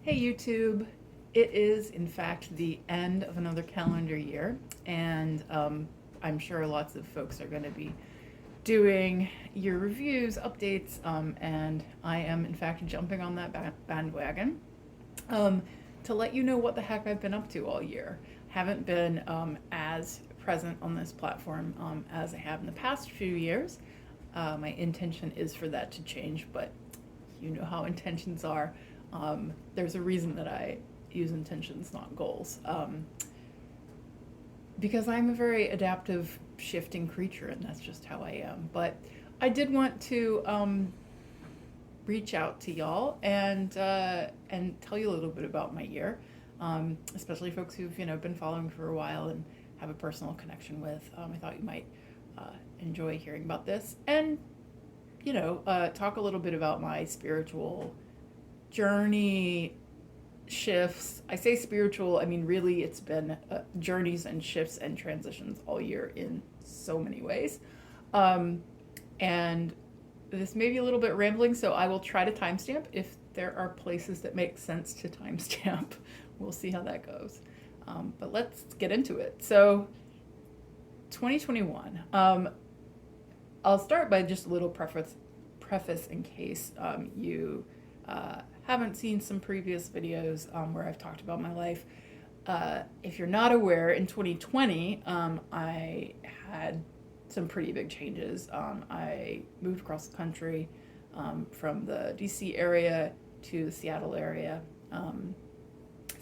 Hey YouTube, it is in fact the end of another calendar year, and I'm sure lots of folks are going to be doing year reviews, updates, and I am in fact jumping on that bandwagon um, to let you know what the heck I've been up to all year. Haven't been as present on this platform as I have in the past few years. My intention is for that to change, but you know how intentions are. There's a reason that I use intentions, not goals, because I'm a very adaptive, shifting creature, and that's just how I am. But I did want to reach out to y'all and tell you a little bit about my year, especially folks who've been following for a while and have a personal connection with. I thought you might enjoy hearing about this, and talk a little bit about my spiritual journey, shifts. I say spiritual, I mean, really, it's been journeys and shifts and transitions all year in so many ways. And this may be a little bit rambling, so I will try to timestamp if there are places that make sense to timestamp. We'll see how that goes. But let's get into it. So, 2021. I'll start by just a little preface in case you haven't seen some previous videos where I've talked about my life. If you're not aware, in 2020, I had some pretty big changes. I moved across the country from the DC area to the Seattle area,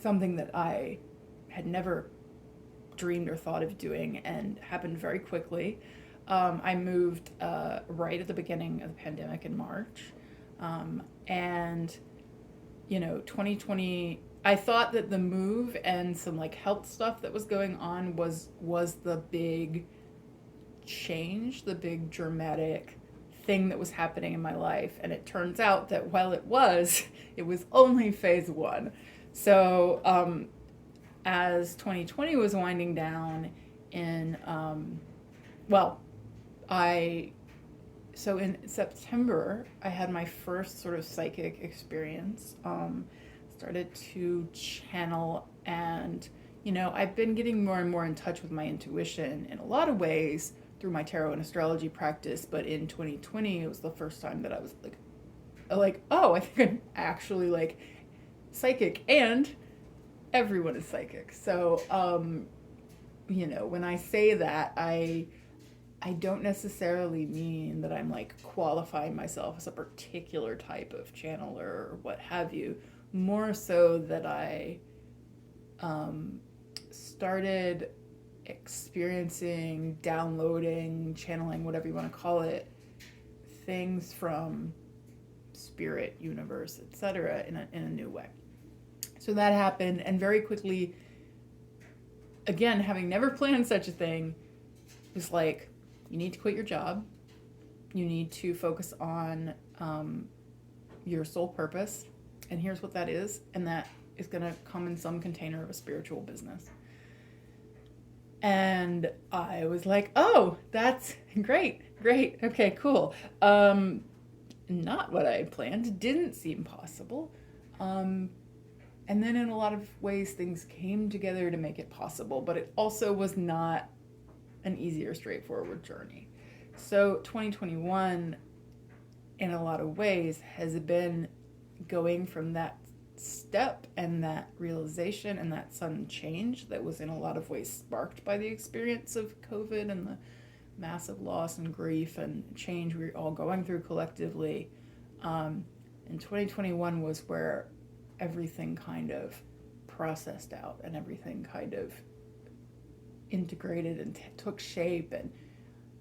something that I had never dreamed or thought of doing, and happened very quickly. I moved right at the beginning of the pandemic in March. And 2020, I thought that the move and some like health stuff that was going on was the big change, the big dramatic thing that was happening in my life. And it turns out that while it was only phase one. So as 2020 was winding down in, so in September, I had my first sort of psychic experience. Started to channel, and I've been getting more and more in touch with my intuition in a lot of ways through my tarot and astrology practice. But in 2020, it was the first time that I was like, oh, I think I'm actually like psychic, and everyone is psychic. So, when I say that, I don't necessarily mean that I'm like qualifying myself as a particular type of channeler or what have you. More so that I started experiencing, downloading, channeling, whatever you want to call it, things from spirit, universe, etc., in a new way. So that happened, and very quickly, again, having never planned such a thing, was like, you need to quit your job. You need to focus on your sole purpose. And here's what that is. And that is going to come in some container of a spiritual business. And I was like, oh, that's great. Okay, cool. Not what I had planned. Didn't seem possible. And then in a lot of ways, things came together to make it possible. But it also was not an easier, straightforward journey. So 2021, in a lot of ways, has been going from that step and that realization and that sudden change that was in a lot of ways sparked by the experience of COVID and the massive loss and grief and change we're all going through collectively. And 2021 was where everything kind of processed out and everything kind of integrated and took shape, and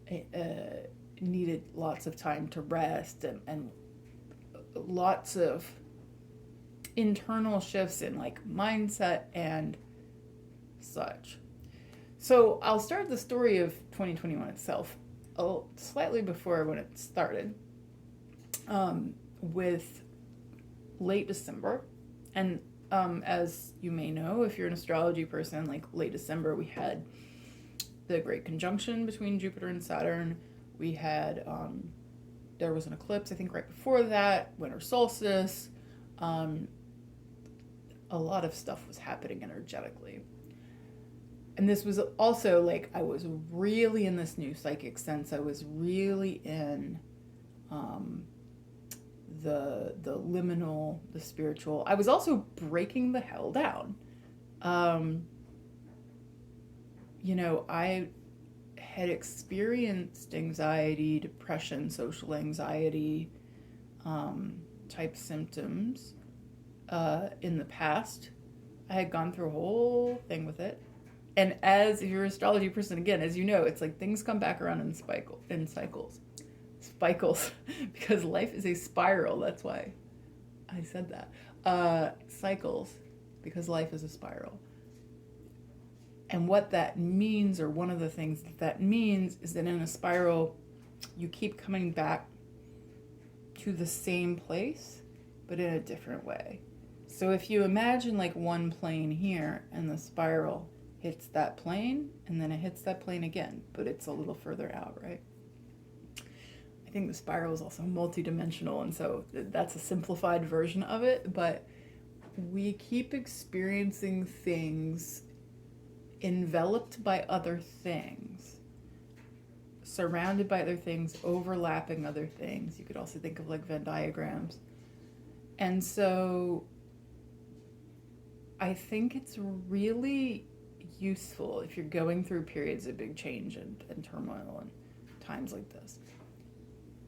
it needed lots of time to rest and lots of internal shifts in like mindset and such. So I'll start the story of 2021 itself slightly before when it started, with late December. And as you may know, if you're an astrology person, like late December, we had the great conjunction between Jupiter and Saturn. We had, there was an eclipse, I think right before that, winter solstice. a lot of stuff was happening energetically. And this was also like, I was really in this new psychic sense. I was really in the liminal, the spiritual. I was also breaking the hell down. I had experienced anxiety, depression, social anxiety type symptoms in the past. I had gone through a whole thing with it. And if you're an astrology person, again, as you know, it's like things come back around in cycles. Because life is a spiral. That's why I said that. Cycles, because life is a spiral. And what that means, or one of the things that means, is that in a spiral, you keep coming back to the same place, but in a different way. So if you imagine like one plane here, and the spiral hits that plane, and then it hits that plane again, but it's a little further out, right? I think the spiral is also multidimensional, and so that's a simplified version of it, but we keep experiencing things enveloped by other things, surrounded by other things, overlapping other things. You could also think of like Venn diagrams. And so I think it's really useful if you're going through periods of big change and turmoil and times like this,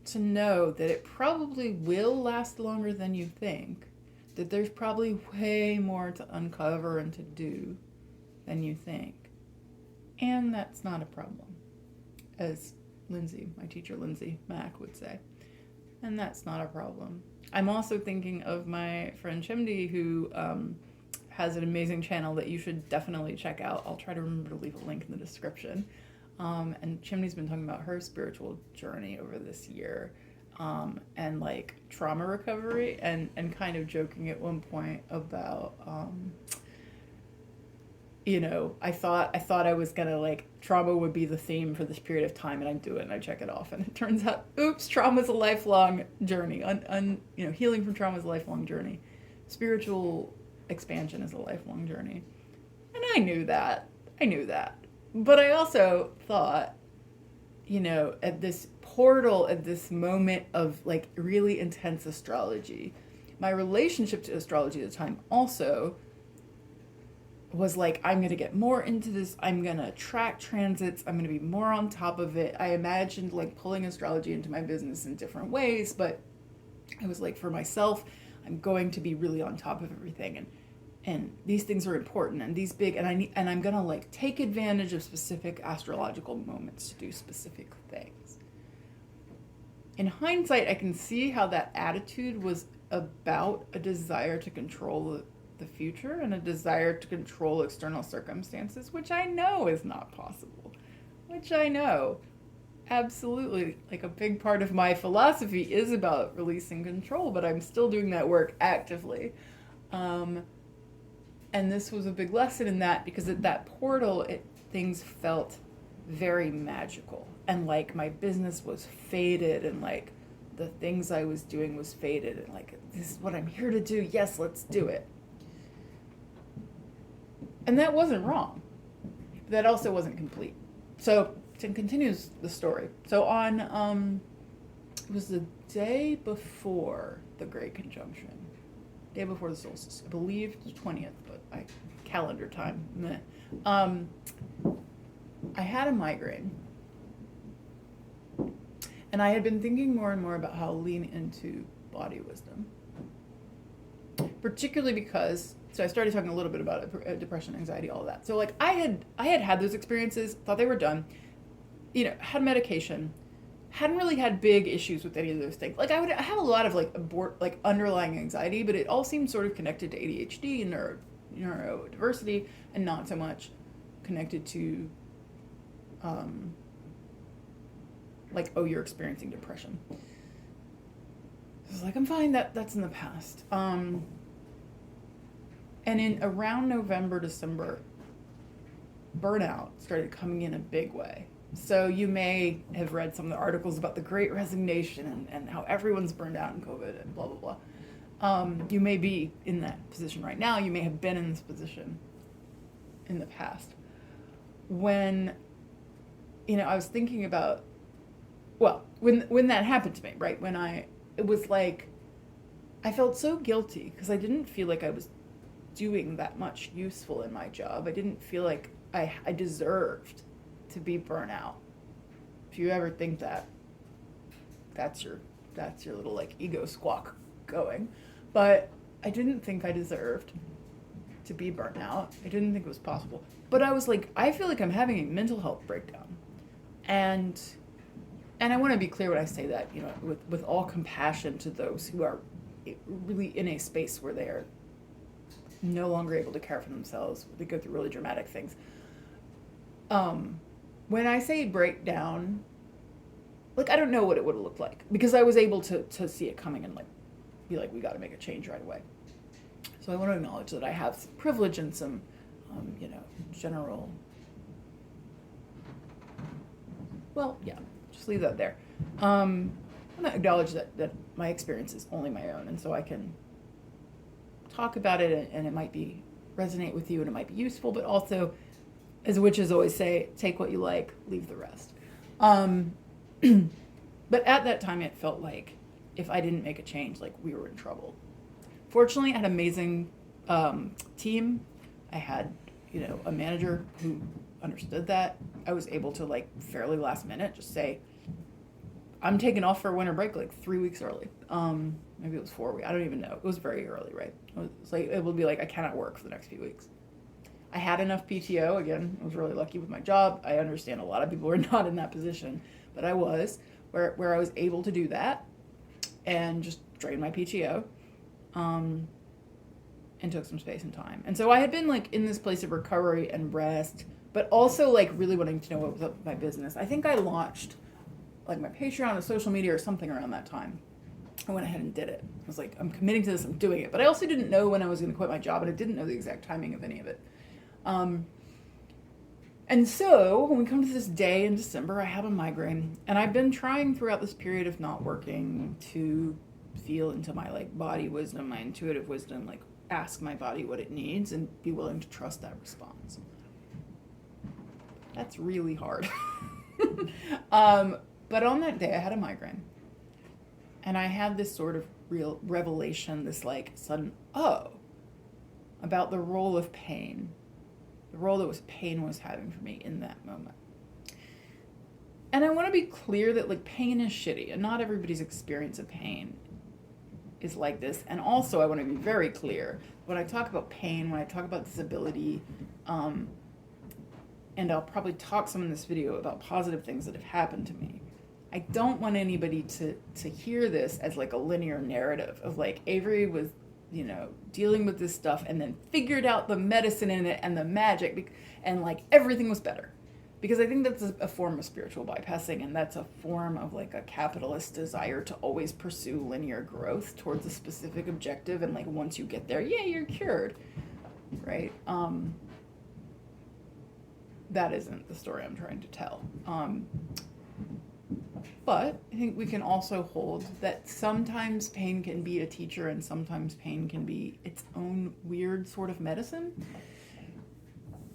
to know that it probably will last longer than you think, that there's probably way more to uncover and to do than you think. And that's not a problem, as Lindsay, my teacher Lindsay Mack, would say. And that's not a problem. I'm also thinking of my friend Chimdi, who has an amazing channel that you should definitely check out. I'll try to remember to leave a link in the description. And Chimney's been talking about her spiritual journey over this year, and like trauma recovery, and kind of joking at one point about, I thought I was gonna like, trauma would be the theme for this period of time, and I do it and I check it off, and it turns out, oops, trauma's a lifelong journey. Healing from trauma is a lifelong journey. Spiritual expansion is a lifelong journey. And I knew that. But I also thought, at this portal, at this moment of like really intense astrology, my relationship to astrology at the time also was like, I'm going to get more into this. I'm going to track transits. I'm going to be more on top of it. I imagined like pulling astrology into my business in different ways, but I was like, for myself, I'm going to be really on top of everything, and these things are important, and these big, and I'm gonna like take advantage of specific astrological moments to do specific things. In hindsight, I can see how that attitude was about a desire to control the future and a desire to control external circumstances, which I know is not possible. Which I know. Absolutely, like a big part of my philosophy is about releasing control, but I'm still doing that work actively. And this was a big lesson in that, because at that portal, things felt very magical, and like my business was faded, and like the things I was doing was faded, and like, this is what I'm here to do. Yes, let's do it. And that wasn't wrong. But that also wasn't complete. So it continues the story. So on, it was the day before the Great Conjunction, day before the solstice, I believe the 20th, but calendar time, meh. I had a migraine, and I had been thinking more and more about how to lean into body wisdom, particularly because, so I started talking a little bit about it, depression, anxiety, all of that. So like I had those experiences, thought they were done, had medication, hadn't really had big issues with any of those things. Like I have a lot of like underlying anxiety, but it all seemed sort of connected to ADHD and neurodiversity, and not so much connected to like, oh, you're experiencing depression. I was like, I'm fine, that's in the past. And in around November, December, burnout started coming in a big way. So you may have read some of the articles about the Great Resignation and how everyone's burned out in COVID and blah, blah, You may be in that position right now. You may have been in this position in the past. When, I was thinking about, well, when that happened to me, right? It was like, I felt so guilty because I didn't feel like I was doing that much useful in my job. I didn't feel like I deserved to be burnt out. If you ever think that, that's your little like ego squawk going. But I didn't think I deserved to be burnt out. I didn't think it was possible. But I was like, I feel like I'm having a mental health breakdown. And I want to be clear when I say that, with all compassion to those who are really in a space where they are no longer able to care for themselves. They go through really dramatic things. When I say breakdown, like, I don't know what it would have looked like because I was able to see it coming and like be like, we got to make a change right away. So I want to acknowledge that I have some privilege and some, general, well, yeah, just leave that there. I want to acknowledge that my experience is only my own, and so I can talk about it, and it might resonate with you, and it might be useful, but also, as witches always say, take what you like, leave the rest. But at that time, it felt like if I didn't make a change, like we were in trouble. Fortunately, I had an amazing team. I had, a manager who understood that. I was able to, like, fairly last minute just say, I'm taking off for winter break like 3 weeks early. Maybe it was 4 weeks. I don't even know. It was very early, right? It would be like, I cannot work for the next few weeks. I had enough PTO. Again, I was really lucky with my job. I understand a lot of people are not in that position, but I was, where I was able to do that and just drain my PTO, and took some space and time. And so I had been like in this place of recovery and rest, but also like really wanting to know what was up with my business. I think I launched like my Patreon or social media or something around that time. I went ahead and did it. I was like, I'm committing to this, I'm doing it. But I also didn't know when I was going to quit my job, and I didn't know the exact timing of any of it. And so when we come to this day in December, I have a migraine, and I've been trying throughout this period of not working to feel into my like body wisdom, my intuitive wisdom, like ask my body what it needs and be willing to trust that response. That's really hard. But on that day I had a migraine, and I had this sort of real revelation, this like sudden, about the role of pain, the role that pain was having for me in that moment. And I want to be clear that like pain is shitty, and not everybody's experience of pain is like this. And also I want to be very clear when I talk about pain, when I talk about disability, and I'll probably talk some in this video about positive things that have happened to me. I don't want anybody to hear this as like a linear narrative of like Avery was, dealing with this stuff and then figured out the medicine in it and the magic and like everything was better. Because I think that's a form of spiritual bypassing, and that's a form of like a capitalist desire to always pursue linear growth towards a specific objective, and like once you get there, yeah, you're cured, right? That isn't the story I'm trying to tell. But I think we can also hold that sometimes pain can be a teacher, and sometimes pain can be its own weird sort of medicine.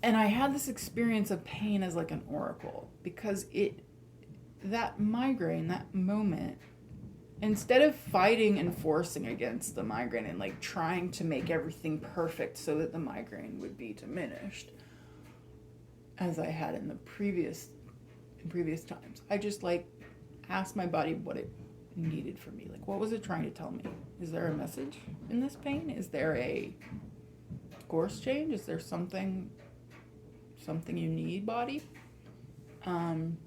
And I had this experience of pain as like an oracle, because that migraine, that moment, instead of fighting and forcing against the migraine and like trying to make everything perfect so that the migraine would be diminished, as I had in previous times, I just like asked my body what it needed from me. Like, what was it trying to tell me? Is there a message in this pain? Is there a course change? Is there something you need, body? And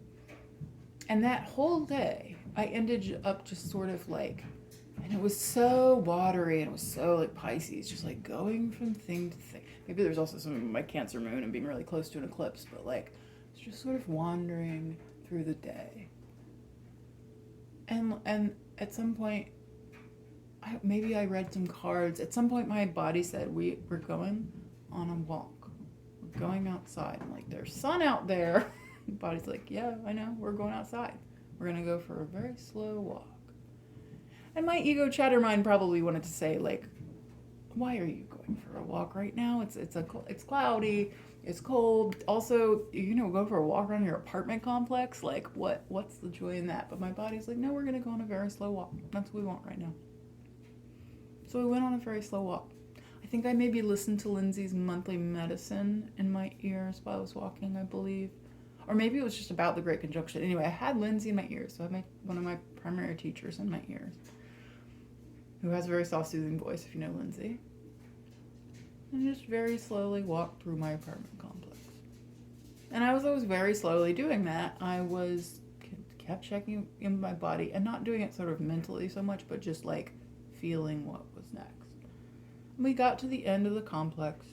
that whole day I ended up just sort of like, and it was so watery, and it was so like Pisces, just like going from thing to thing. Maybe there's also some of my Cancer moon and being really close to an eclipse, but like it's just sort of wandering through the day. And at some point, maybe I read some cards. At some point my body said, we're going on a walk. Going outside. I'm like, there's sun out there. The body's like, yeah, I know, we're going outside. We're gonna go for a very slow walk. And my ego chatter mind probably wanted to say, like, why are you going for a walk right now? It's cloudy, it's cold. Also, go for a walk around your apartment complex. Like, what's the joy in that? But my body's like, no, we're gonna go on a very slow walk. That's what we want right now. So we went on a very slow walk. I think I maybe listened to Lindsay's monthly medicine in my ears while I was walking, I believe. Or maybe it was just about the Great Conjunction. Anyway, I had Lindsay in my ears, so I had one of my primary teachers in my ears, who has a very soft, soothing voice, if you know Lindsay. And just very slowly walked through my apartment complex. And as I was very slowly doing that, I kept checking in my body and not doing it sort of mentally so much, but just like feeling what was next. And we got to the end of the complex,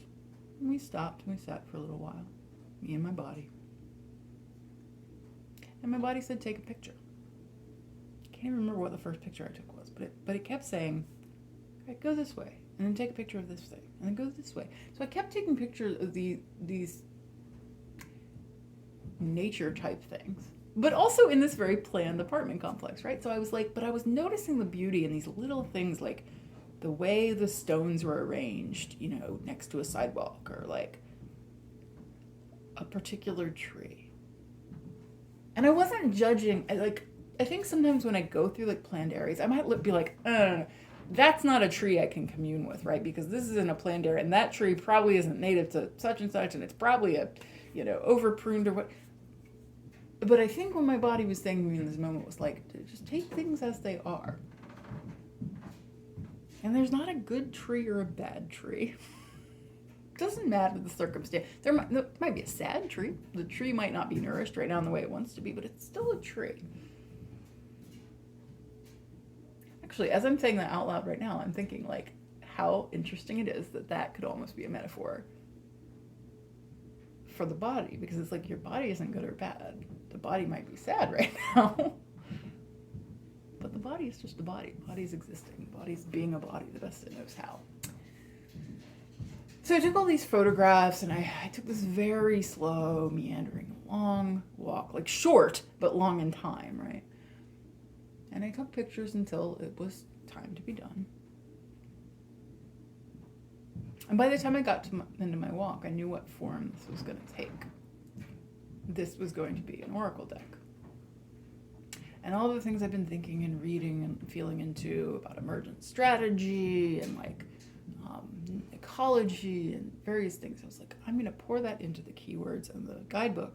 and we stopped and we sat for a little while, me and my body. And my body said, take a picture. I can't even remember what the first picture I took was, but it kept saying, okay, go this way, and then take a picture of this thing, and then go this way. So I kept taking pictures of these nature type things, but also in this very planned apartment complex, right? So I was like, but I was noticing the beauty in these little things, like the way the stones were arranged, next to a sidewalk, or like a particular tree. And I wasn't judging. I think sometimes when I go through like planned areas, I might be like, that's not a tree I can commune with, right? Because this is in a planned area, and that tree probably isn't native to such and such, and it's probably over pruned or what. But I think what my body was saying to me in this moment was like, just take things as they are. And there's not a good tree or a bad tree. Doesn't matter the circumstance. There might be a sad tree. The tree might not be nourished right now in the way it wants to be, but it's still a tree. Actually, as I'm saying that out loud right now, I'm thinking like how interesting it is that could almost be a metaphor for the body, because it's like your body isn't good or bad. The body might be sad right now, but the body is just the body. The body's existing. The body's being a body the best it knows how. So I took all these photographs, and I took this very slow, meandering, long walk, like short, but long in time, right? And I took pictures until it was time to be done. And by the time I got to into my walk, I knew what form this was going to take. This was going to be an oracle deck. And all the things I've been thinking and reading and feeling into about emergent strategy and like ecology and various things, I was like, I'm going to pour that into the keywords and the guidebook.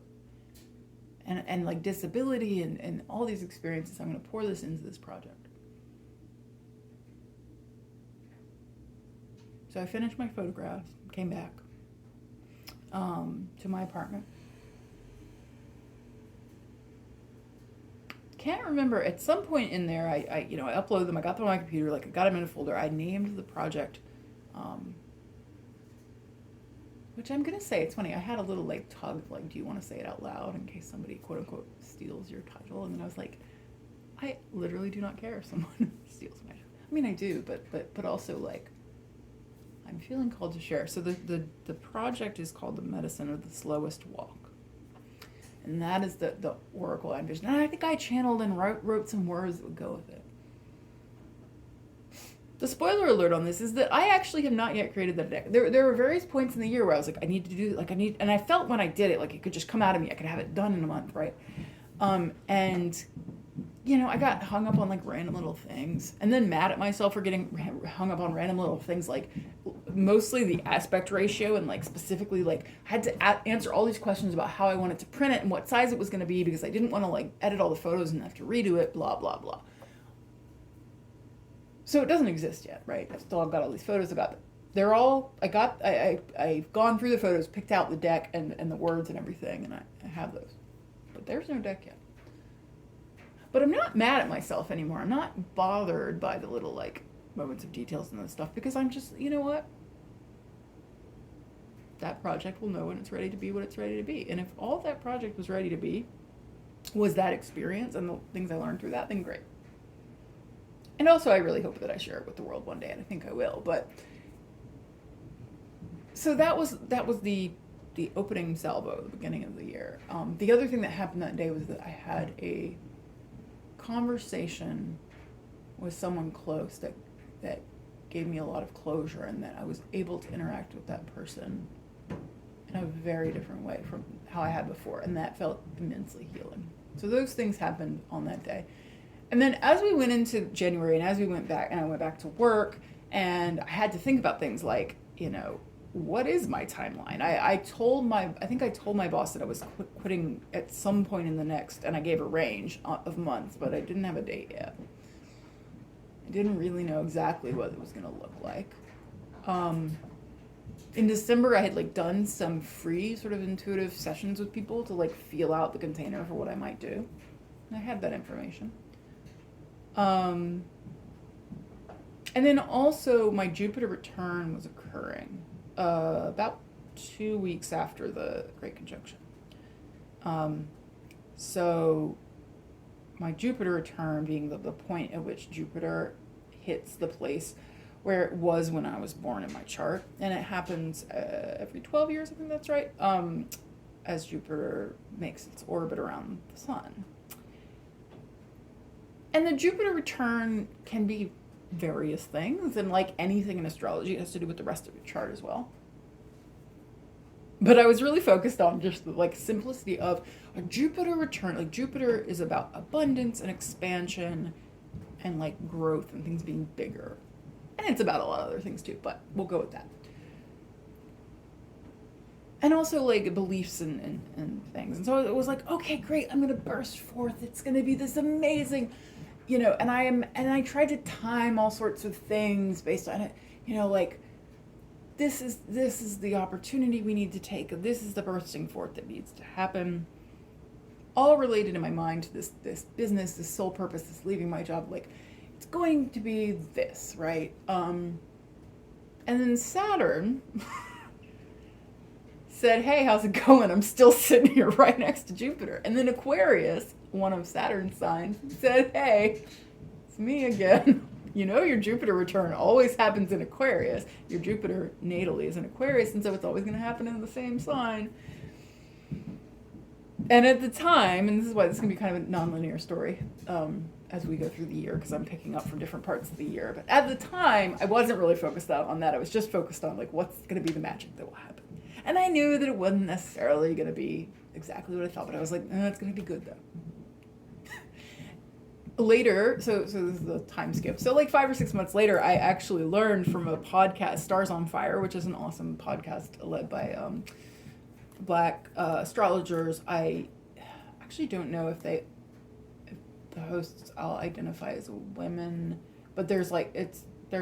And like disability and all these experiences, I'm going to pour this into this project. So I finished my photographs, came back to my apartment. Can't remember, at some point in there, I uploaded them, I got them on my computer, like I got them in a folder, I named the project, which I'm going to say, it's funny, I had a little like tug of like, do you want to say it out loud in case somebody quote unquote steals your title? And then I was like, I literally do not care if someone steals my title. I mean, I do, but also like, I'm feeling called to share. So the project is called The Medicine of the Slowest Walk. And that is the oracle I envisioned. And I think I channeled and wrote some words that would go with it. The spoiler alert on this is that I actually have not yet created that deck. There were various points in the year where I was like, I need to do, like I need, and I felt when I did it, like it could just come out of me. I could have it done in a month, right? And I got hung up on like random little things, and then mad at myself for getting hung up on random little things, like mostly the aspect ratio, and like specifically like I had to answer all these questions about how I wanted to print it and what size it was going to be, because I didn't want to like edit all the photos and have to redo it, blah, blah, blah. So it doesn't exist yet, right? I've got all these photos. I've gone through the photos, picked out the deck and the words and everything, and I have those. But there's no deck yet. But I'm not mad at myself anymore. I'm not bothered by the little like moments of details and this stuff, because I'm just, you know what? That project will know when it's ready to be what it's ready to be. And if all that project was ready to be was that experience and the things I learned through that, then great. And also, I really hope that I share it with the world one day, and I think I will. But so that was the opening salvo at the beginning of the year. The other thing that happened that day was that I had a conversation was someone close that gave me a lot of closure, and that I was able to interact with that person in a very different way from how I had before, and that felt immensely healing. So those things happened on that day. And then as we went into January, and as we went back, and I went back to work, and I had to think about things like, what is my timeline? I think I told my boss that I was quitting at some point in the next, and I gave a range of months, but I didn't have a date yet. I didn't really know exactly what it was going to look like. In December, I had done some free sort of intuitive sessions with people to feel out the container for what I might do. And I had that information. And then also my Jupiter return was occurring about 2 weeks after the Great Conjunction. So my Jupiter return being the point at which Jupiter hits the place where it was when I was born in my chart. And it happens every 12 years, I think that's right, as Jupiter makes its orbit around the sun. And the Jupiter return can be various things, and like anything in astrology, it has to do with the rest of your chart as well. But I was really focused on just the simplicity of a Jupiter return. Jupiter is about abundance and expansion and growth and things being bigger. And it's about a lot of other things too, but we'll go with that. And also beliefs and things. And so it was okay, great, I'm gonna burst forth. It's gonna be this amazing, and I tried to time all sorts of things based on it, this is the opportunity we need to take. This is the bursting forth that needs to happen. All related in my mind to this business, this sole purpose, this leaving my job. It's going to be this, right? And then Saturn said, hey, how's it going? I'm still sitting here right next to Jupiter. And then Aquarius, one of Saturn's signs, said, hey, it's me again. Your Jupiter return always happens in Aquarius. Your Jupiter natally is in Aquarius, and so it's always going to happen in the same sign. And at the time, and this is why this is going to be kind of a nonlinear story as we go through the year, because I'm picking up from different parts of the year. But at the time, I wasn't really focused on that. I was just focused on what's going to be the magic that will happen. And I knew that it wasn't necessarily going to be exactly what I thought, but I was it's going to be good though. Later, so this is the time skip. So 5 or 6 months later, I actually learned from a podcast, Stars on Fire, which is an awesome podcast led by Black astrologers. I actually don't know if the hosts I'll identify as women, but there's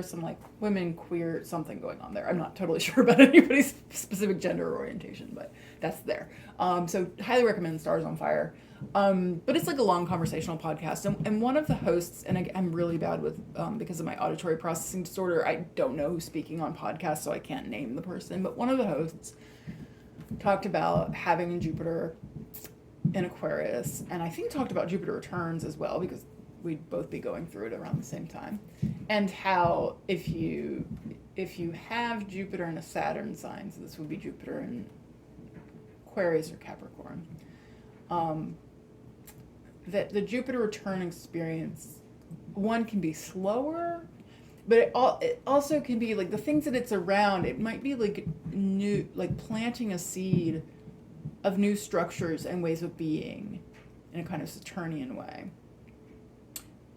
some women queer something going on there. I'm not totally sure about anybody's specific gender or orientation, but that's there. So highly recommend Stars on Fire. But it's a long conversational podcast. And one of the hosts, and I'm really bad with, because of my auditory processing disorder, I don't know who's speaking on podcasts, so I can't name the person. But one of the hosts talked about having Jupiter in Aquarius, and I think talked about Jupiter returns as well, because we'd both be going through it around the same time. And how if you have Jupiter in a Saturn sign, so this would be Jupiter in Aquarius or Capricorn, that the Jupiter return experience, one, can be slower, but it also can be the things that it's around. It might be new, planting a seed of new structures and ways of being in a kind of Saturnian way.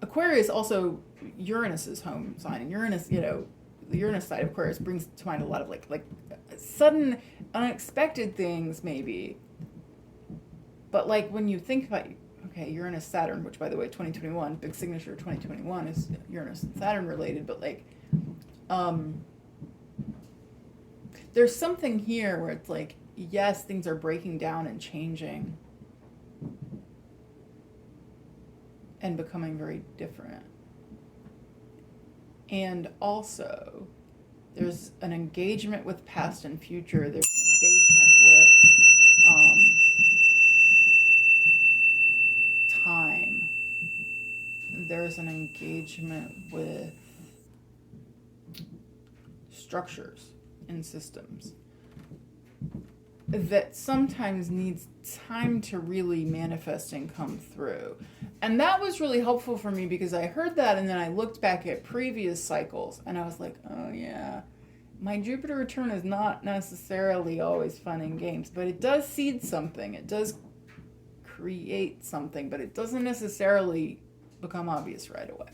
Aquarius also, Uranus's home sign, and Uranus, the Uranus side of Aquarius brings to mind a lot of sudden, unexpected things maybe. But when you think about, okay, Uranus Saturn, which by the way, 2021, big signature 2021 is Uranus and Saturn related, but there's something here where it's yes, things are breaking down and changing and becoming very different. And also, there's an engagement with past and future. There's an engagement with time. There's an engagement with structures and systems that sometimes needs time to really manifest and come through. And that was really helpful for me because I heard that and then I looked back at previous cycles and I was like, oh yeah, my Jupiter return is not necessarily always fun and games, but it does seed something. It does create something, but it doesn't necessarily become obvious right away.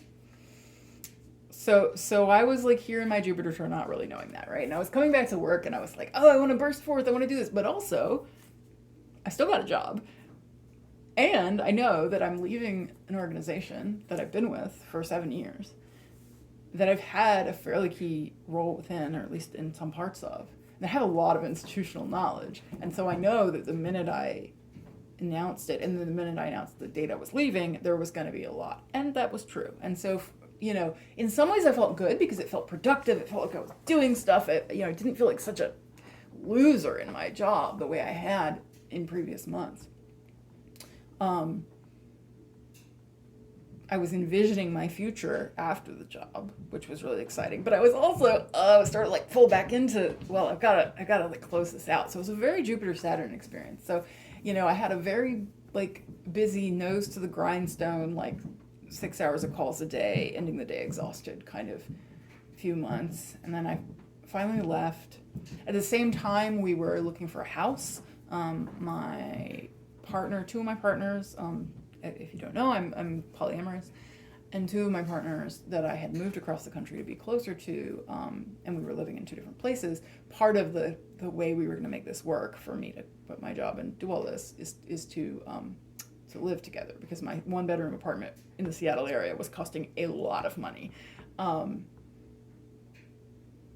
So I was like here in my Jupiter return, not really knowing that, right? And I was coming back to work and I was like, oh, I want to burst forth. I want to do this. But also, I still got a job. And I know that I'm leaving an organization that I've been with for 7 years, that I've had a fairly key role within, or at least in some parts of. And I have a lot of institutional knowledge. And so I know that the minute I announced it, and then the minute I announced the date I was leaving, there was going to be a lot. And that was true. And so, you know, in some ways I felt good because it felt productive. It felt like I was doing stuff. I didn't feel like such a loser in my job the way I had in previous months. I was envisioning my future after the job, which was really exciting. But I was also started like pull back into, well, I've got to like close this out. So it was a very Jupiter Saturn experience. So, you know, I had a very like busy nose to the grindstone, like 6 hours of calls a day, ending the day exhausted kind of few months. And then I finally left. At the same time, we were looking for a house. My partner, two of my partners, if you don't know, I'm polyamorous, and two of my partners that I had moved across the country to be closer to, and we were living in two different places. Part of the way we were going to make this work for me to quit my job and do all this is to live together, because my 1-bedroom apartment in the Seattle area was costing a lot of money.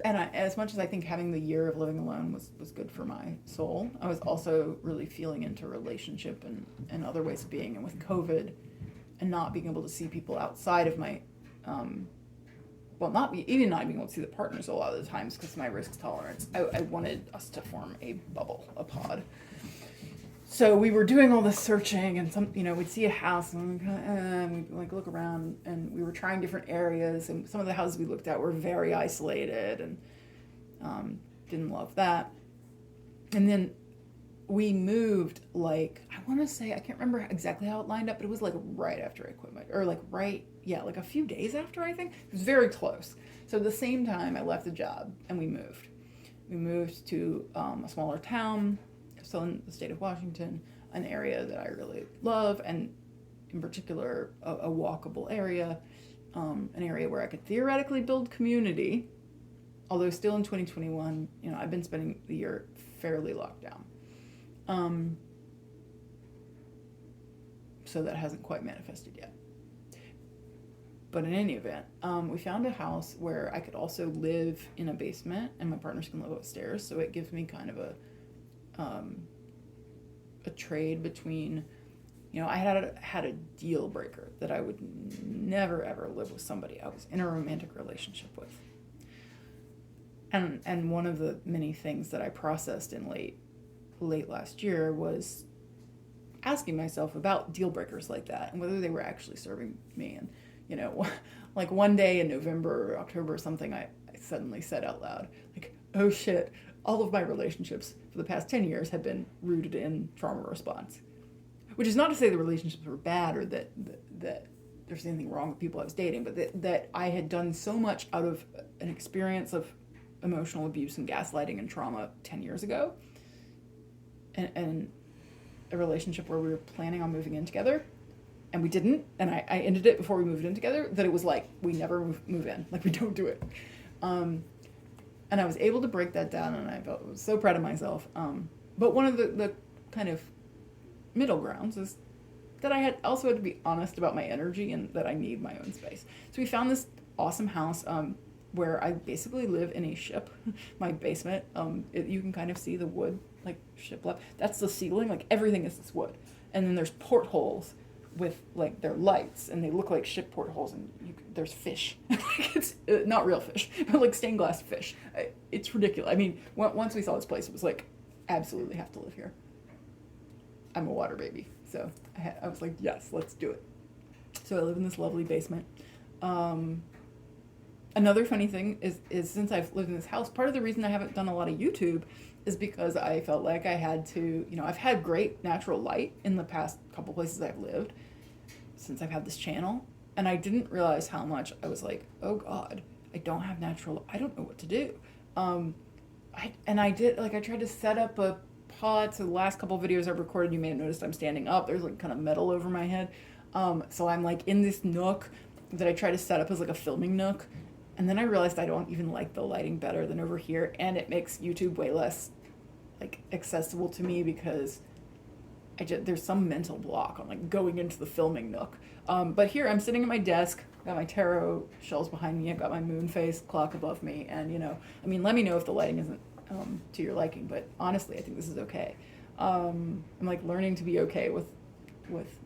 And as much as I think having the year of living alone was good for my soul, I was also really feeling into relationship and other ways of being. And with COVID and not being able to see people outside of my, not being able to see the partners a lot of the times because of my risk tolerance, I wanted us to form a bubble, a pod. So we were doing all this searching, and we'd see a house and we'd like look around, and we were trying different areas, and some of the houses we looked at were very isolated, and didn't love that. And then we moved, like, I want to say, I can't remember exactly how it lined up, but it was like right after I quit like a few days after, I think. It was very close. So at the same time, I left the job and we moved. We moved to a smaller town, still in the state of Washington, an area that I really love, and in particular, a walkable area, an area where I could theoretically build community, although still in 2021, I've been spending the year fairly locked down. So that hasn't quite manifested yet. But in any event, we found a house where I could also live in a basement, and my partners can live upstairs, so it gives me kind of a trade between, I had a deal breaker that I would never ever live with somebody I was in a romantic relationship with. And one of the many things that I processed in late last year was asking myself about deal breakers like that and whether they were actually serving me. And, like one day in November or October or something, I suddenly said out loud, like, oh shit, all of my relationships for the past 10 years have been rooted in trauma response. Which is not to say the relationships were bad or that there's anything wrong with people I was dating, but that I had done so much out of an experience of emotional abuse and gaslighting and trauma 10 years ago, and a relationship where we were planning on moving in together, and we didn't, and I ended it before we moved in together, that it was like, we never move in, like we don't do it. And I was able to break that down, and I was so proud of myself. But one of the kind of middle grounds is that I had to be honest about my energy and that I need my own space. So we found this awesome house where I basically live in a ship. My basement, you can kind of see the wood, like shiplap. That's the ceiling, like everything is this wood. And then there's portholes with like their lights, and they look like ship portholes, and there's fish. It's not real fish, but like stained glass fish. It's ridiculous. I mean, once we saw this place, it was like, absolutely have to live here. I'm a water baby, so I was like, yes, let's do it. So I live in this lovely basement. Another funny thing is since I've lived in this house, part of the reason I haven't done a lot of YouTube is because I felt like I had to, I've had great natural light in the past couple places I've lived, since I've had this channel. And I didn't realize how much I was like, oh God, I don't know what to do. I tried to set up a pod. So the last couple of videos I've recorded, you may have noticed I'm standing up. There's like kind of metal over my head. So I'm like in this nook that I try to set up as like a filming nook. And then I realized I don't even like the lighting better than over here. And it makes YouTube way less like accessible to me because there's some mental block on like going into the filming nook. But here I'm sitting at my desk, got my tarot shells behind me, I've got my moon phase clock above me, and let me know if the lighting isn't to your liking, but honestly I think this is okay. I'm like learning to be okay with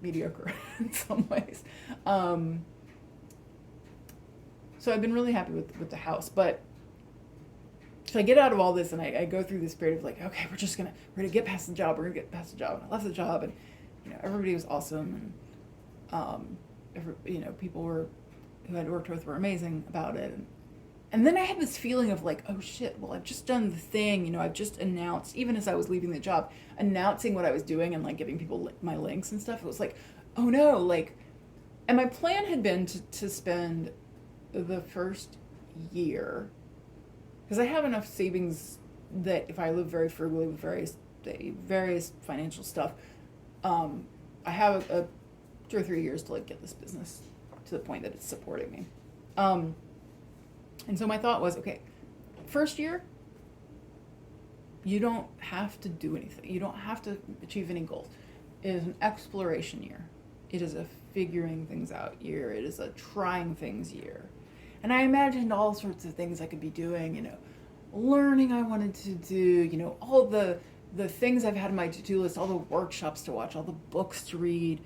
mediocre in some ways. So I've been really happy with the house, but so I get out of all this and I go through this period of like, okay, we're gonna get past the job. And I left the job, and everybody was awesome, and people who I'd worked with were amazing about it. And then I had this feeling of like, oh shit, well, I've just done the thing, I've just announced, even as I was leaving the job, announcing what I was doing and like giving people my links and stuff. It was like, oh no, like, and my plan had been to spend the first year, because I have enough savings that if I live very frugally with various financial stuff, I have a 2 or 3 years to like get this business to the point that it's supporting me. And so my thought was, okay, first year, you don't have to do anything. You don't have to achieve any goals. It is an exploration year. It is a figuring things out year. It is a trying things year. And I imagined all sorts of things I could be doing, learning I wanted to do, all the things I've had on my to-do list, all the workshops to watch, all the books to read.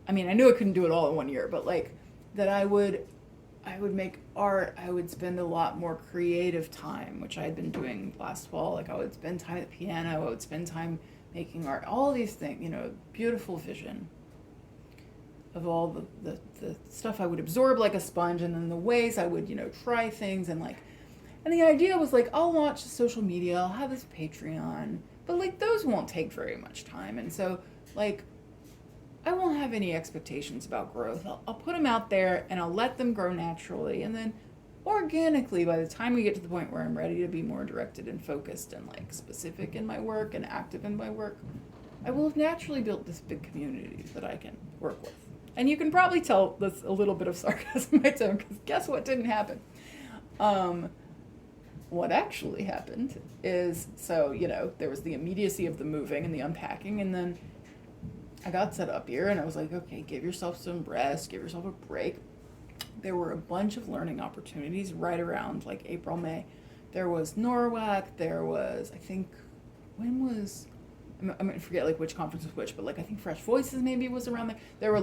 I mean, I knew I couldn't do it all in 1 year, but like that I would make art. I would spend a lot more creative time, which I had been doing last fall. Like I would spend time at the piano. I would spend time making art, all these things, beautiful vision of all the stuff I would absorb like a sponge, and then the ways I would, try things, and the idea was like, I'll launch social media, I'll have this Patreon, but like those won't take very much time. And so like, I won't have any expectations about growth. I'll put them out there and I'll let them grow naturally. And then organically, by the time we get to the point where I'm ready to be more directed and focused and like specific in my work and active in my work, I will have naturally built this big community that I can work with. And you can probably tell there's a little bit of sarcasm in my tone, because guess what didn't happen? What actually happened is, so, there was the immediacy of the moving and the unpacking, and then I got set up here and I was like, okay, give yourself some rest, give yourself a break. There were a bunch of learning opportunities right around like April, May. There was NORWAC, there was, I think, I'm going to forget like which conference was which, but like I think Fresh Voices maybe was around there.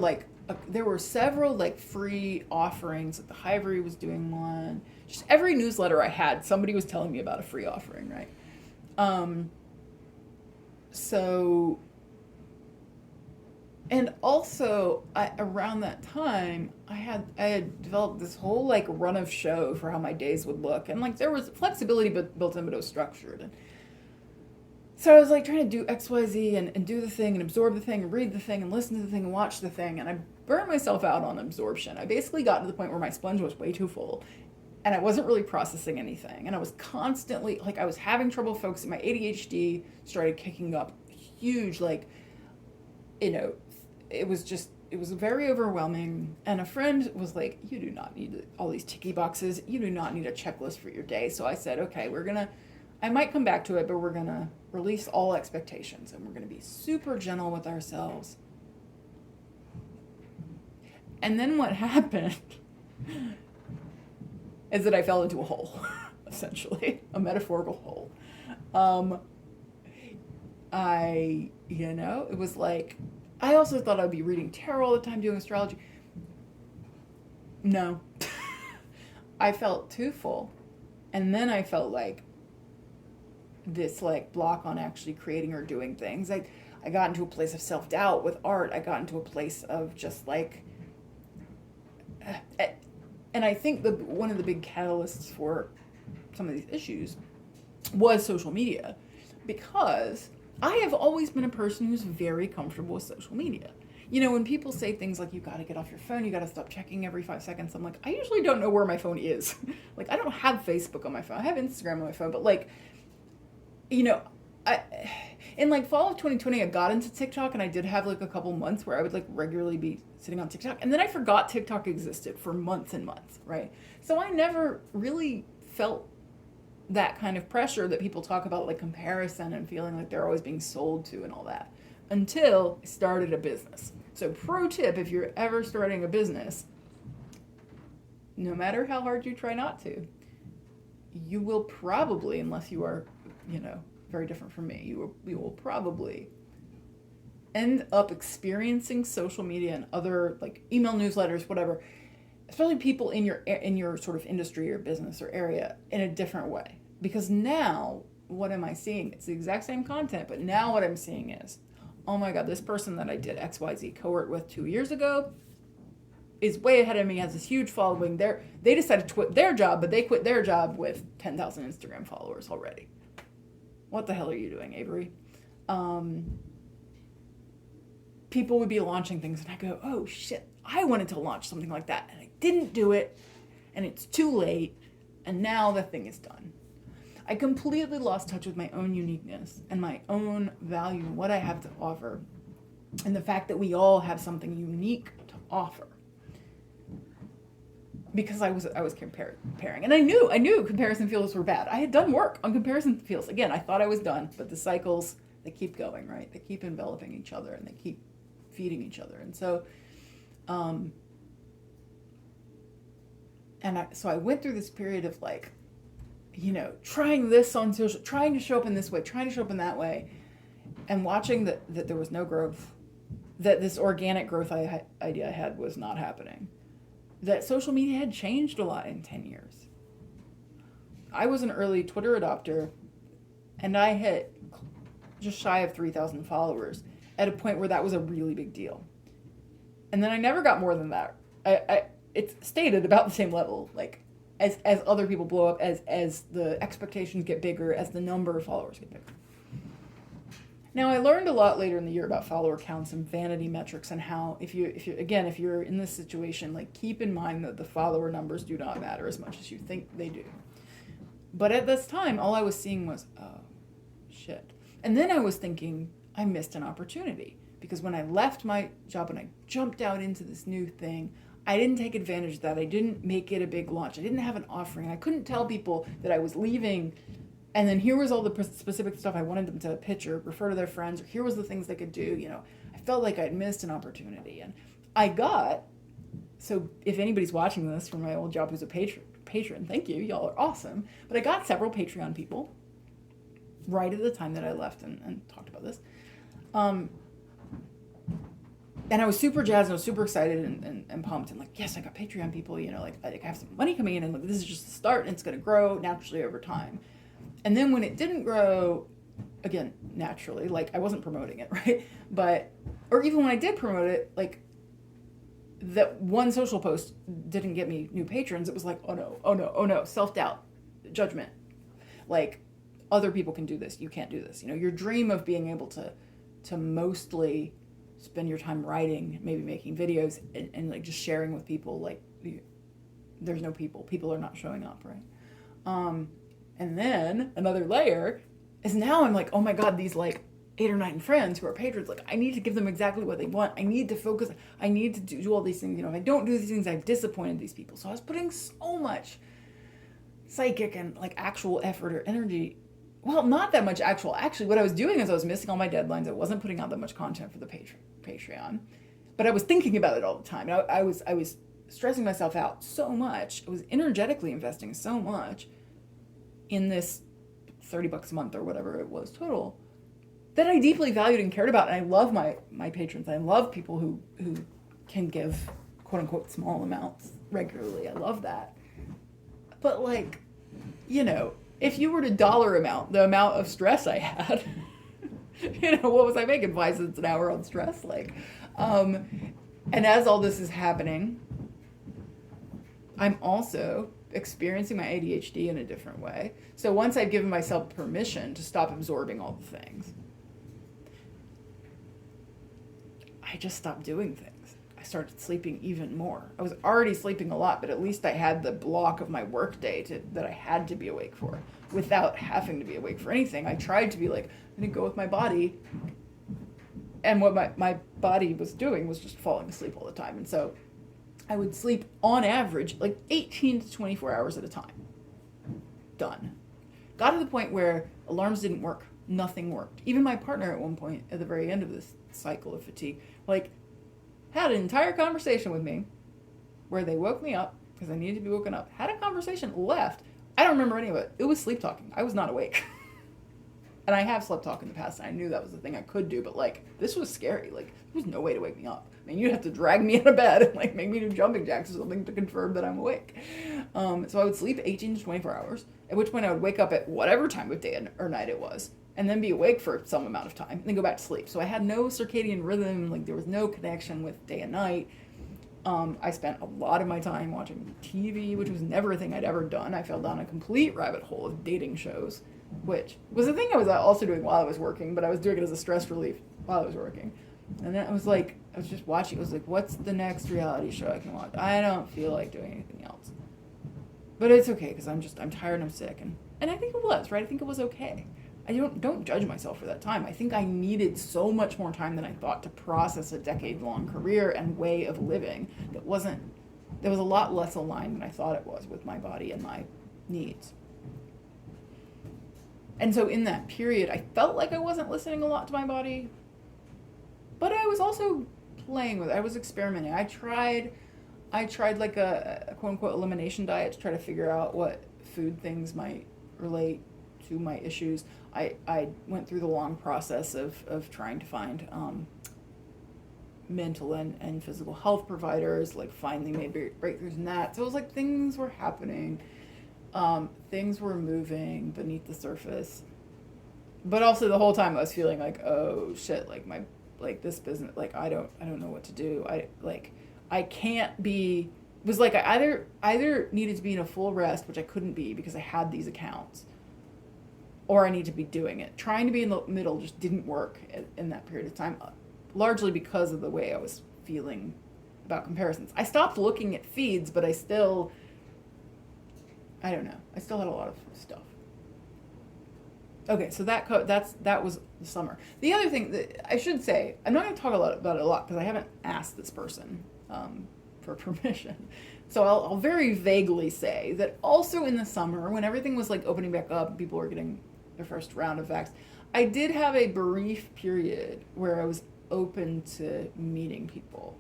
There were several like free offerings. Like the Hivery was doing one. Just every newsletter I had, somebody was telling me about a free offering, right? So, and also around that time, I had developed this whole like run of show for how my days would look, and like there was flexibility built in, but it was structured. And so I was like trying to do X, Y, Z and do the thing and absorb the thing and read the thing and listen to the thing and watch the thing. And I burned myself out on absorption. I basically got to the point where my sponge was way too full and I wasn't really processing anything. And I was constantly, like I was having trouble focusing. My ADHD started kicking up huge, like, it was very overwhelming. And a friend was like, you do not need all these ticky boxes. You do not need a checklist for your day. So I said, okay, I might come back to it, but we're going to release all expectations and we're going to be super gentle with ourselves. And then what happened is that I fell into a hole, essentially, a metaphorical hole. It was like, I also thought I'd be reading tarot all the time, doing astrology. No. I felt too full. And then I felt like this like block on actually creating or doing things. I got into a place of self-doubt with art. I got into a place of just like, and I think one of the big catalysts for some of these issues was social media, because I have always been a person who's very comfortable with social media. when people say things like, you got to get off your phone, you got to stop checking every 5 seconds, I'm like, I usually don't know where my phone is. Like, I don't have Facebook on my phone. I have Instagram on my phone, but like, I, in like fall of 2020, I got into TikTok, and I did have like a couple months where I would like regularly be sitting on TikTok. And then I forgot TikTok existed for months and months, right? So I never really felt that kind of pressure that people talk about, like comparison and feeling like they're always being sold to and all that, until I started a business. So pro tip, if you're ever starting a business, no matter how hard you try not to, you will probably, unless you are, very different from me, you will probably end up experiencing social media and other like email newsletters, whatever, especially people in your sort of industry or business or area, in a different way. Because now, what am I seeing? It's the exact same content, but now what I'm seeing is, oh my God, this person that I did XYZ cohort with 2 years ago is way ahead of me, has this huge following. They decided to quit their job, but they quit their job with 10,000 Instagram followers already. What the hell are you doing, Avery? People would be launching things, and I go, oh shit, I wanted to launch something like that, and I didn't do it, and it's too late, and now the thing is done. I completely lost touch with my own uniqueness and my own value and what I have to offer, and the fact that we all have something unique to offer. Because I was comparing, and I knew comparison fields were bad. I had done work on comparison fields. Again, I thought I was done, but the cycles, they keep going, right? They keep enveloping each other, and they keep feeding each other. And so, so I went through this period of like, trying this on social, trying to show up in this way, trying to show up in that way, and watching that there was no growth, that this organic growth idea I had was not happening, that social media had changed a lot in 10 years. I was an early Twitter adopter, and I hit just shy of 3,000 followers at a point where that was a really big deal. And then I never got more than that. It's stayed at about the same level, like as other people blow up, as the expectations get bigger, as the number of followers get bigger. Now, I learned a lot later in the year about follower counts and vanity metrics, and how if you're in this situation, like, keep in mind that the follower numbers do not matter as much as you think they do. But at this time, all I was seeing was, oh, shit. And then I was thinking I missed an opportunity, because when I left my job and I jumped out into this new thing, I didn't take advantage of that. I didn't make it a big launch. I didn't have an offering. I couldn't tell people that I was leaving, and then here was all the specific stuff I wanted them to pitch or refer to their friends, or here was the things they could do. I felt like I'd missed an opportunity. And so if anybody's watching this from my old job who's a patron, thank you, y'all are awesome. But I got several Patreon people right at the time that I left and talked about this. And I was super jazzed, and I was super excited and pumped, and like, yes, I got Patreon people, like I have some money coming in, and like, this is just the start, and it's going to grow naturally over time. And then when it didn't grow, again, naturally, like, I wasn't promoting it, right? Or even when I did promote it, like, that one social post didn't get me new patrons. It was like, oh no, self-doubt, judgment. Like, other people can do this, you can't do this. Your dream of being able to mostly spend your time writing, maybe making videos, and like just sharing with people, like, there's no people are not showing up, right? And then another layer is, now I'm like, oh my God, these like 8 or 9 friends who are patrons, like, I need to give them exactly what they want. I need to focus. I need to do all these things. If I don't do these things, I've disappointed these people. So I was putting so much psychic and like actual effort or energy. Well, not that much actually what I was doing is I was missing all my deadlines. I wasn't putting out that much content for the Patreon, but I was thinking about it all the time. I was stressing myself out so much. I was energetically investing so much in this $30 a month or whatever it was total, that I deeply valued and cared about. And I love my patrons. I love people who can give quote unquote small amounts regularly. I love that. But like, if you were to dollar amount the amount of stress I had, what was I making? 5 cents an hour on stress? Like, and as all this is happening, I'm also experiencing my ADHD in a different way. So once I've given myself permission to stop absorbing all the things, I I just stopped doing things. I started sleeping even more. I was already sleeping a lot, but at least I had the block of my work day that I had to be awake for without having to be awake for anything. I tried to be like, I'm going to go with my body. And what my body was doing was just falling asleep all the time. And so I would sleep on average like 18 to 24 hours at a time. Done. Got to the point where alarms didn't work. Nothing worked. Even my partner at one point, at the very end of this cycle of fatigue, like, had an entire conversation with me where they woke me up because I needed to be woken up. Had a conversation, left. I don't remember any of it. It was sleep talking. I was not awake. And I have slept talk in the past, and I knew that was the thing I could do, but, like, this was scary. Like, there was no way to wake me up. I mean, you'd have to drag me out of bed and, like, make me do jumping jacks or something to confirm that I'm awake. So I would sleep 18 to 24 hours, at which point I would wake up at whatever time of day or night it was, and then be awake for some amount of time, and then go back to sleep. So I had no circadian rhythm, like, there was no connection with day and night. I spent a lot of my time watching TV, which was never a thing I'd ever done. I fell down a complete rabbit hole of dating shows, which was a thing I was also doing while I was working, but I was doing it as a stress relief while I was working. And then I was just watching. It was like, what's the next reality show I can watch? I don't feel like doing anything else. But it's okay, because I'm tired and I'm sick. And I think it was, right? I think it was okay. I don't judge myself for that time. I think I needed so much more time than I thought to process a decade-long career and way of living that was a lot less aligned than I thought it was with my body and my needs. And so in that period, I felt like I wasn't listening a lot to my body, but I was also playing with it. I was experimenting. I tried like a quote-unquote elimination diet to try to figure out what food things might relate to my issues. I went through the long process of trying to find mental and physical health providers, like finally made breakthroughs in that. So it was like things were happening. Things were moving beneath the surface. But also the whole time I was feeling like, oh shit, like this business, like I don't know what to do. I can't be, it was like I either needed to be in a full rest, which I couldn't be because I had these accounts, or I need to be doing it. Trying to be in the middle just didn't work in that period of time, largely because of the way I was feeling about comparisons. I stopped looking at feeds, but I still had a lot of stuff. Okay, so that was the summer. The other thing that I should say, I'm not going to talk about it a lot because I haven't asked this person for permission. So I'll very vaguely say that also in the summer, when everything was like opening back up, people were getting their first round of vax, I did have a brief period where I was open to meeting people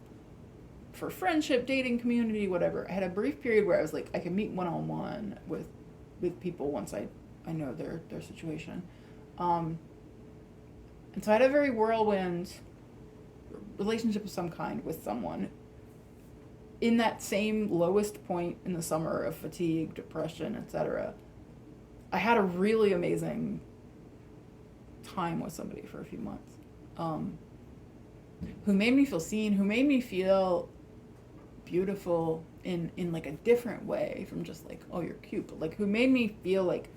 for friendship, dating, community, whatever. I had a brief period where I was like, I can meet one-on-one with people once I know their situation. And so I had a very whirlwind relationship of some kind with someone in that same lowest point in the summer of fatigue, depression, etc. I had a really amazing time with somebody for a few months, who made me feel seen, who made me feel beautiful in like a different way from just like, oh, you're cute, but like who made me feel like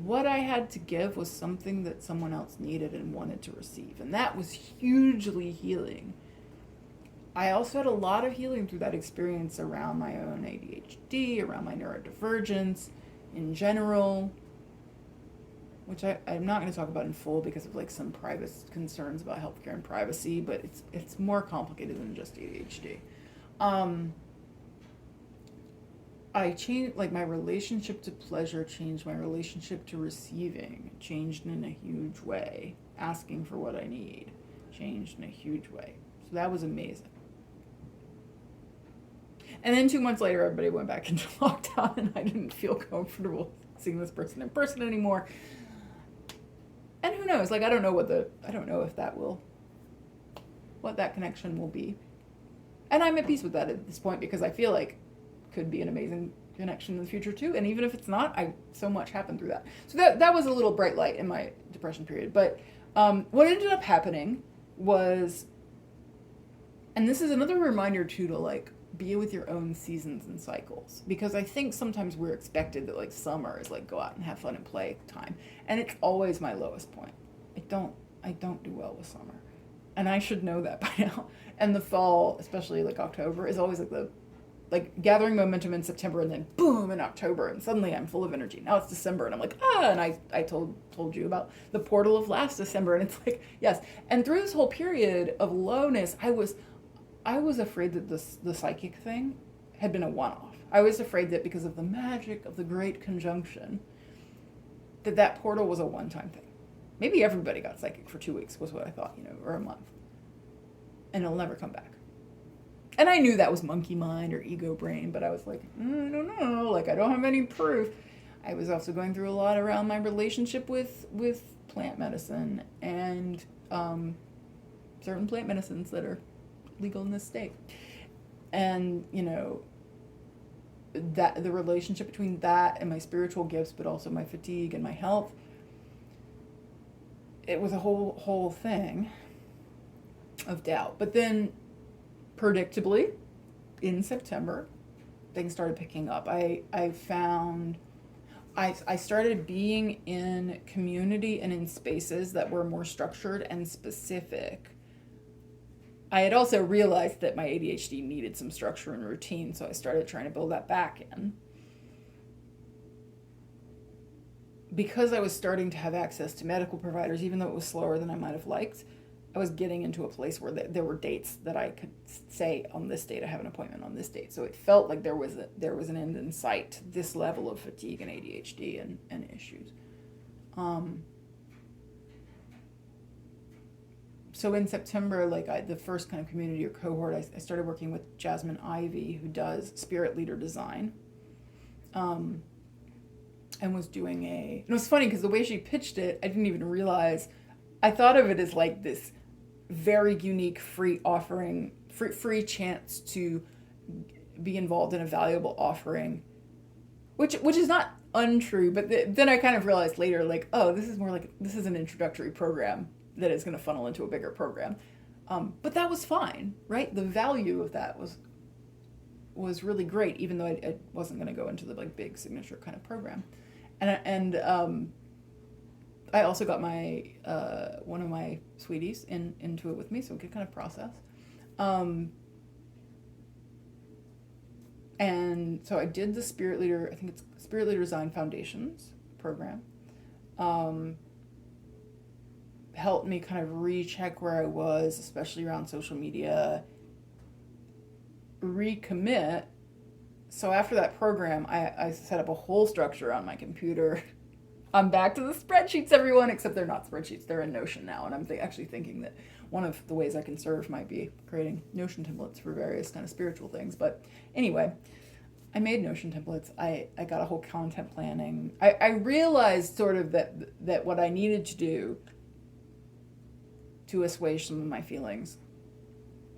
what I had to give was something that someone else needed and wanted to receive. And that was hugely healing. I also had a lot of healing through that experience around my own ADHD, around my neurodivergence in general, which I'm not going to talk about in full because of like some private concerns about healthcare and privacy, but it's more complicated than just ADHD. I changed, like my relationship to pleasure changed, my relationship to receiving changed in a huge way. Asking for what I need changed in a huge way. So that was amazing. And then 2 months later, everybody went back into lockdown and I didn't feel comfortable seeing this person in person anymore. And who knows, like I don't know what that connection will be. And I'm at peace with that at this point because I feel like could be an amazing connection in the future too. And even if it's not, so much happened through that. So that was a little bright light in my depression period. But what ended up happening was, and this is another reminder too to like be with your own seasons and cycles, because I think sometimes we're expected that like summer is like go out and have fun and play time, and it's always my lowest point. I don't do well with summer. And I should know that by now. And the fall, especially like October, is always like the like gathering momentum in September and then boom in October, and suddenly I'm full of energy. Now it's December and I'm like, and I told you about the portal of last December, and it's like, yes. And through this whole period of lowness, I was afraid that the psychic thing had been a one-off. I was afraid that because of the magic of the great conjunction, that portal was a one-time thing. Maybe everybody got psychic for 2 weeks was what I thought, or a month. And it'll never come back. And I knew that was monkey mind or ego brain, but I was like, I don't know, like I don't have any proof. I was also going through a lot around my relationship with plant medicine and certain plant medicines that are legal in this state. And, that the relationship between that and my spiritual gifts, but also my fatigue and my health, it was a whole thing of doubt. But then, predictably, in September, things started picking up. I found I started being in community and in spaces that were more structured and specific. I had also realized that my ADHD needed some structure and routine, so I started trying to build that back in. Because I was starting to have access to medical providers, even though it was slower than I might have liked, I was getting into a place where there were dates that I could say, on this date I have an appointment on this date. So it felt like there was an end in sight to this level of fatigue and ADHD and issues. So in September, the first kind of community or cohort, I started working with Jasmine Ivy, who does spirit leader design, and was doing and it was funny because the way she pitched it, I didn't even realize. I thought of it as like this very unique free offering, free chance to be involved in a valuable offering, which is not untrue, but then I kind of realized later, this is more like, this is an introductory program that is going to funnel into a bigger program. But that was fine, right? The value of that was really great, even though I wasn't going to go into the big signature kind of program. And I also got my one of my sweeties into it with me, so we could kind of process. And so I did the Spirit Leader, I think it's Spirit Leader Design Foundations program. Helped me kind of recheck where I was, especially around social media, recommit. So after that program, I set up a whole structure on my computer. I'm back to the spreadsheets, everyone, except they're not spreadsheets. They're in Notion now, and I'm actually thinking that one of the ways I can serve might be creating Notion templates for various kind of spiritual things. But anyway, I made Notion templates. I got a whole content planning. I realized sort of that what I needed to do to assuage some of my feelings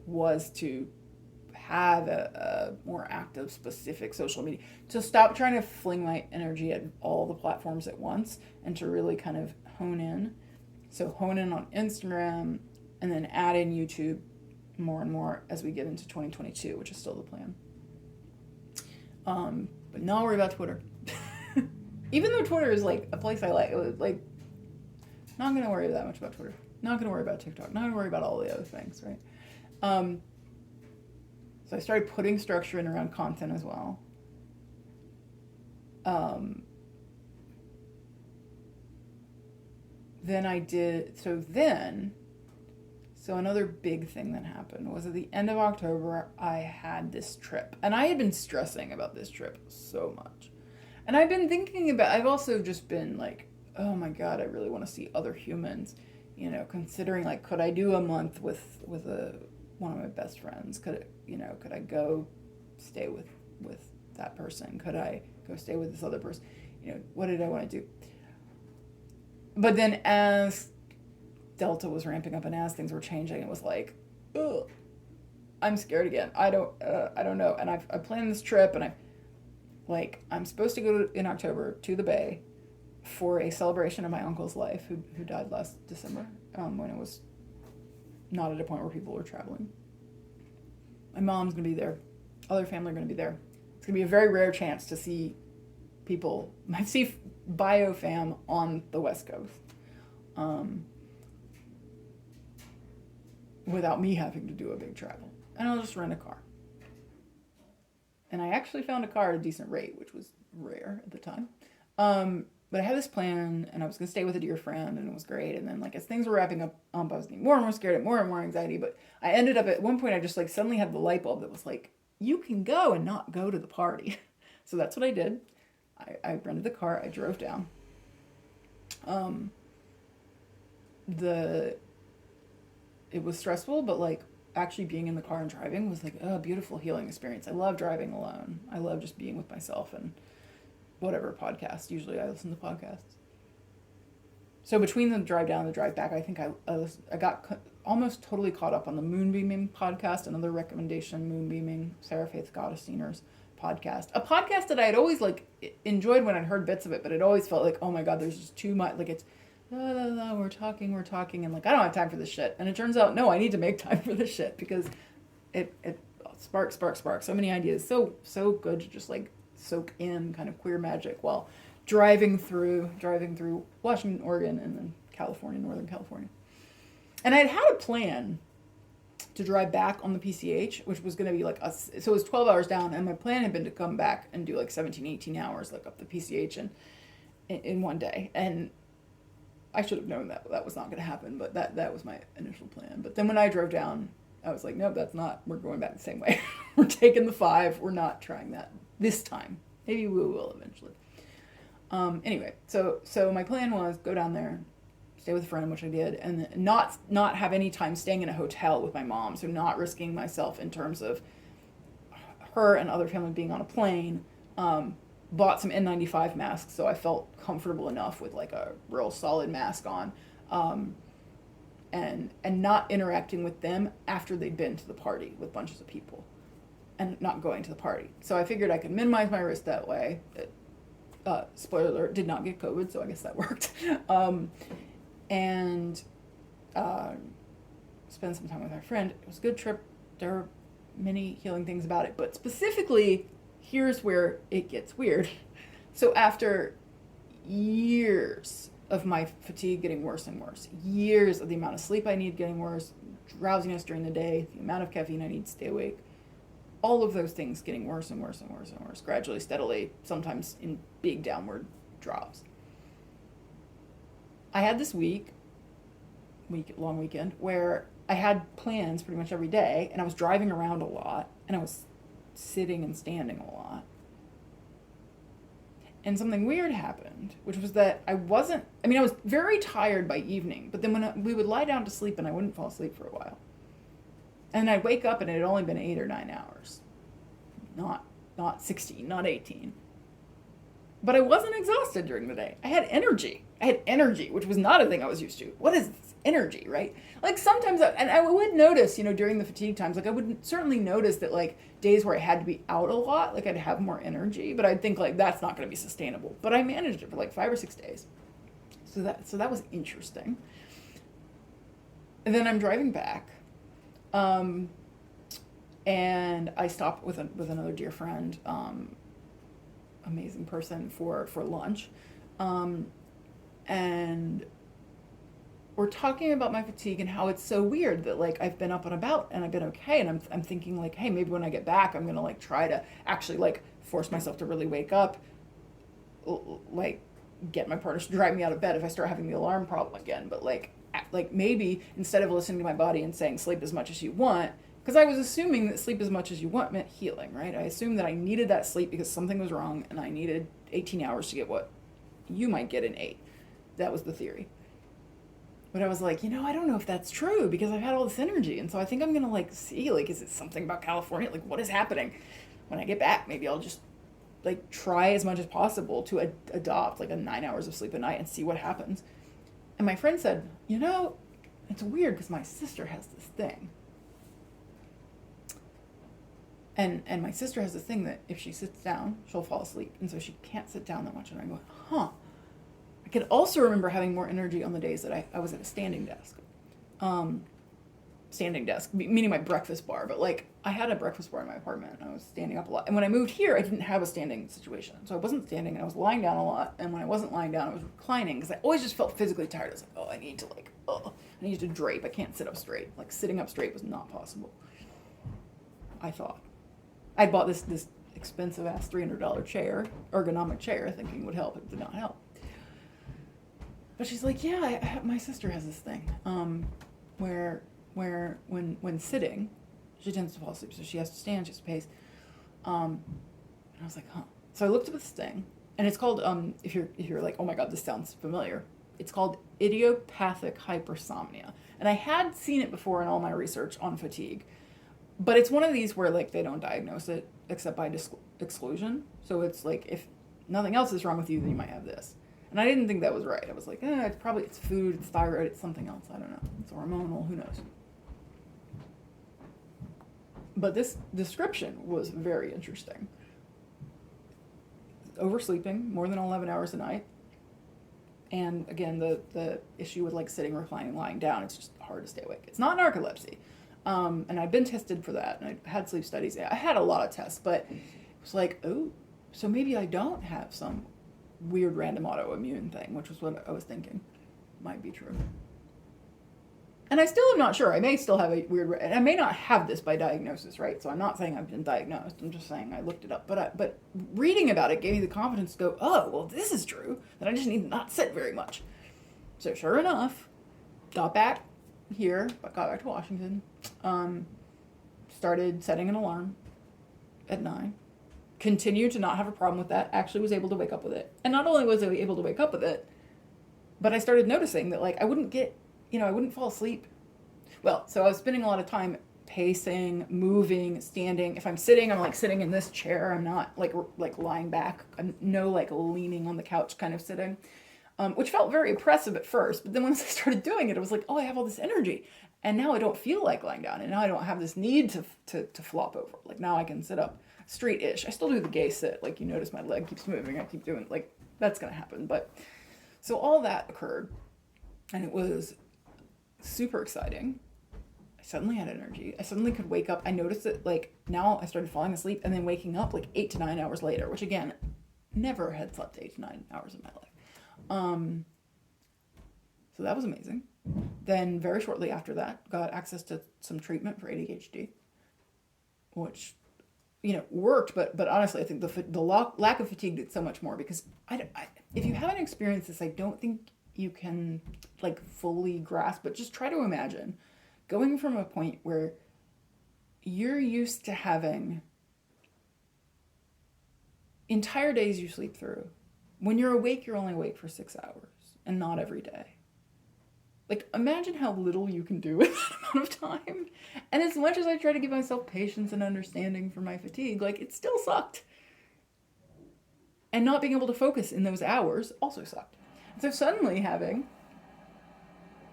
was to have a more active, specific social media, to stop trying to fling my energy at all the platforms at once and to really kind of hone in. So hone in on Instagram and then add in YouTube more and more as we get into 2022, which is still the plan. But not worry about Twitter. Even though Twitter is a place I like, not going to worry that much about Twitter. Not going to worry about TikTok. Not going to worry about all the other things, right? So I started putting structure in around content as well. So another big thing that happened was at the end of October, I had this trip. And I had been stressing about this trip so much. And I've been thinking I've also just been like, oh my God, I really want to see other humans. Considering could I do a month with one of my best friends? Could I go stay with that person? Could I go stay with this other person? What did I want to do? But then as Delta was ramping up and as things were changing, it was like, ugh, I'm scared again. I don't know. And I planned this trip, and I'm supposed to go in October to the Bay for a celebration of my uncle's life, who died last December, when it was not at a point where people were traveling. My mom's going to be there. Other family are going to be there. It's going to be a very rare chance to see people, see biofam on the West Coast. without me having to do a big travel. And I'll just rent a car. And I actually found a car at a decent rate, which was rare at the time. But I had this plan, and I was going to stay with a dear friend, and it was great. And then, like, as things were wrapping up, I was getting more and more scared and more anxiety. But I ended up at one point, I just, like, suddenly had the light bulb that was like, you can go and not go to the party. So that's what I did. I rented the car. I drove down. It was stressful, but, like, actually being in the car and driving was, like, a beautiful healing experience. I love driving alone. I love just being with myself and whatever podcast. Usually I listen to podcasts. So between the drive down and the drive back, I think I got almost totally caught up on the Moonbeaming podcast, another recommendation, Moonbeaming, Sarah Faith Gottesdiener's podcast. A podcast that I had always, like, enjoyed when I'd heard bits of it, but it always felt like, oh my God, there's just too much. Like, it's, we're talking, and, like, I don't have time for this shit. And it turns out, no, I need to make time for this shit, because it sparks. So many ideas. So good to just, like, soak in kind of queer magic while driving through Washington, Oregon, and then California, Northern California. And I'd had a plan to drive back on the PCH, which was going to be like so it was 12 hours down, and my plan had been to come back and do like 17, 18 hours, like up the PCH and in one day. And I should have known that was not going to happen, but that was my initial plan. But then when I drove down, I was like, nope, that's not, we're going back the same way. We're taking the 5. We're not trying that this time. Maybe we will eventually. Anyway, so my plan was go down there, stay with a friend, which I did, and not have any time staying in a hotel with my mom, so not risking myself in terms of her and other family being on a plane. Bought some N95 masks, so I felt comfortable enough with like a real solid mask on, and not interacting with them after they'd been to the party with bunches of people, and not going to the party. So I figured I could minimize my risk that way. Spoiler alert, did not get COVID, so I guess that worked. And spend some time with my friend. It was a good trip. There are many healing things about it, but specifically, here's where it gets weird. So after years of my fatigue getting worse and worse, years of the amount of sleep I need getting worse, drowsiness during the day, the amount of caffeine I need to stay awake, all of those things getting worse and worse, gradually, steadily, sometimes in big downward drops. I had this long weekend, where I had plans pretty much every day, and I was driving around a lot, and I was sitting and standing a lot. And something weird happened, which was that I was very tired by evening, but then when we would lie down to sleep and I wouldn't fall asleep for a while. And I'd wake up and it had only been 8 or 9 hours. Not 16, not 18. But I wasn't exhausted during the day. I had energy, which was not a thing I was used to. What is this energy, right? Like sometimes, and I would notice, during the fatigue times, like I would certainly notice that like days where I had to be out a lot, like I'd have more energy, but I'd think like that's not going to be sustainable. But I managed it for like 5 or 6 days. So that was interesting. And then I'm driving back. And I stopped with another dear friend, amazing person for lunch. And we're talking about my fatigue and how it's so weird that like I've been up and about and I've been okay. And I'm thinking like, hey, maybe when I get back, I'm going to like try to actually like force myself to really wake up, like get my partner to drive me out of bed if I start having the alarm problem again. But like maybe instead of listening to my body and saying sleep as much as you want, because I was assuming that sleep as much as you want meant healing, right? I assumed that I needed that sleep because something was wrong and I needed 18 hours to get what you might get in 8. That was the theory. But I was like, I don't know if that's true because I've had all this energy. And so I think I'm going to like see, like, is it something about California? Like, what is happening? When I get back, maybe I'll just like try as much as possible to adopt like a 9 hours of sleep a night and see what happens. And my friend said, it's weird because my sister has this thing. And my sister has this thing that if she sits down, she'll fall asleep. And so she can't sit down that much. And I go, I could also remember having more energy on the days that I was at a standing desk. standing desk, meaning my breakfast bar. But like I had a breakfast bar in my apartment and I was standing up a lot. And when I moved here, I didn't have a standing situation. So I wasn't standing and I was lying down a lot. And when I wasn't lying down, I was reclining because I always just felt physically tired. I was like, oh, I need to drape. I can't sit up straight. Like sitting up straight was not possible. I thought. I bought this expensive ass $300 chair, ergonomic chair, thinking it would help. It did not help. But she's like, yeah, my sister has this thing, where when sitting, she tends to fall asleep, so she has to stand, she has to pace. And I was like, huh. So I looked up this thing, and it's called, if you're like, oh my god, this sounds familiar, it's called idiopathic hypersomnia. And I had seen it before in all my research on fatigue, but it's one of these where like they don't diagnose it except by exclusion. So it's like if nothing else is wrong with you, then you might have this. And I didn't think that was right. I was like, it's food, it's thyroid, it's something else. I don't know. It's hormonal, who knows? But this description was very interesting. Oversleeping, more than 11 hours a night. And again, the issue with like sitting, reclining, lying down, it's just hard to stay awake. It's not narcolepsy. And I've been tested for that, and I had sleep studies. I had a lot of tests, but it was like, oh, so maybe I don't have some weird random autoimmune thing, which was what I was thinking might be true. And I still am not sure. I may still have a weird, and I may not have this by diagnosis, right? So I'm not saying I've been diagnosed. I'm just saying I looked it up. But reading about it gave me the confidence to go, oh, well, this is true. Then I just need to not sit very much. So sure enough, got back here, got back to Washington, started setting an alarm at 9. Continued to not have a problem with that. Actually was able to wake up with it. And not only was I able to wake up with it, but I started noticing that like I wouldn't fall asleep. Well, so I was spending a lot of time pacing, moving, standing. If I'm sitting, I'm like sitting in this chair. I'm not like lying back. I'm no like leaning on the couch kind of sitting, which felt very oppressive at first. But then once I started doing it, I was like, oh, I have all this energy. And now I don't feel like lying down. And now I don't have this need to flop over. Like now I can sit up straight-ish. I still do the gay sit. Like you notice my leg keeps moving. I keep doing like that's going to happen. But so all that occurred and it was super exciting. I suddenly had energy. I suddenly could wake up. I noticed that like now I started falling asleep and then waking up like 8 to 9 hours later, which again, never had slept 8 to 9 hours in my life. So that was amazing. Then very shortly after that, got access to some treatment for ADHD, which, worked. But honestly, I think the lack of fatigue did so much more because if you haven't experienced this, I don't think you can like fully grasp, but just try to imagine going from a point where you're used to having entire days you sleep through. When you're awake, you're only awake for 6 hours and not every day. Like, imagine how little you can do in that amount of time. And as much as I try to give myself patience and understanding for my fatigue, like, it still sucked. And not being able to focus in those hours also sucked. And so suddenly having,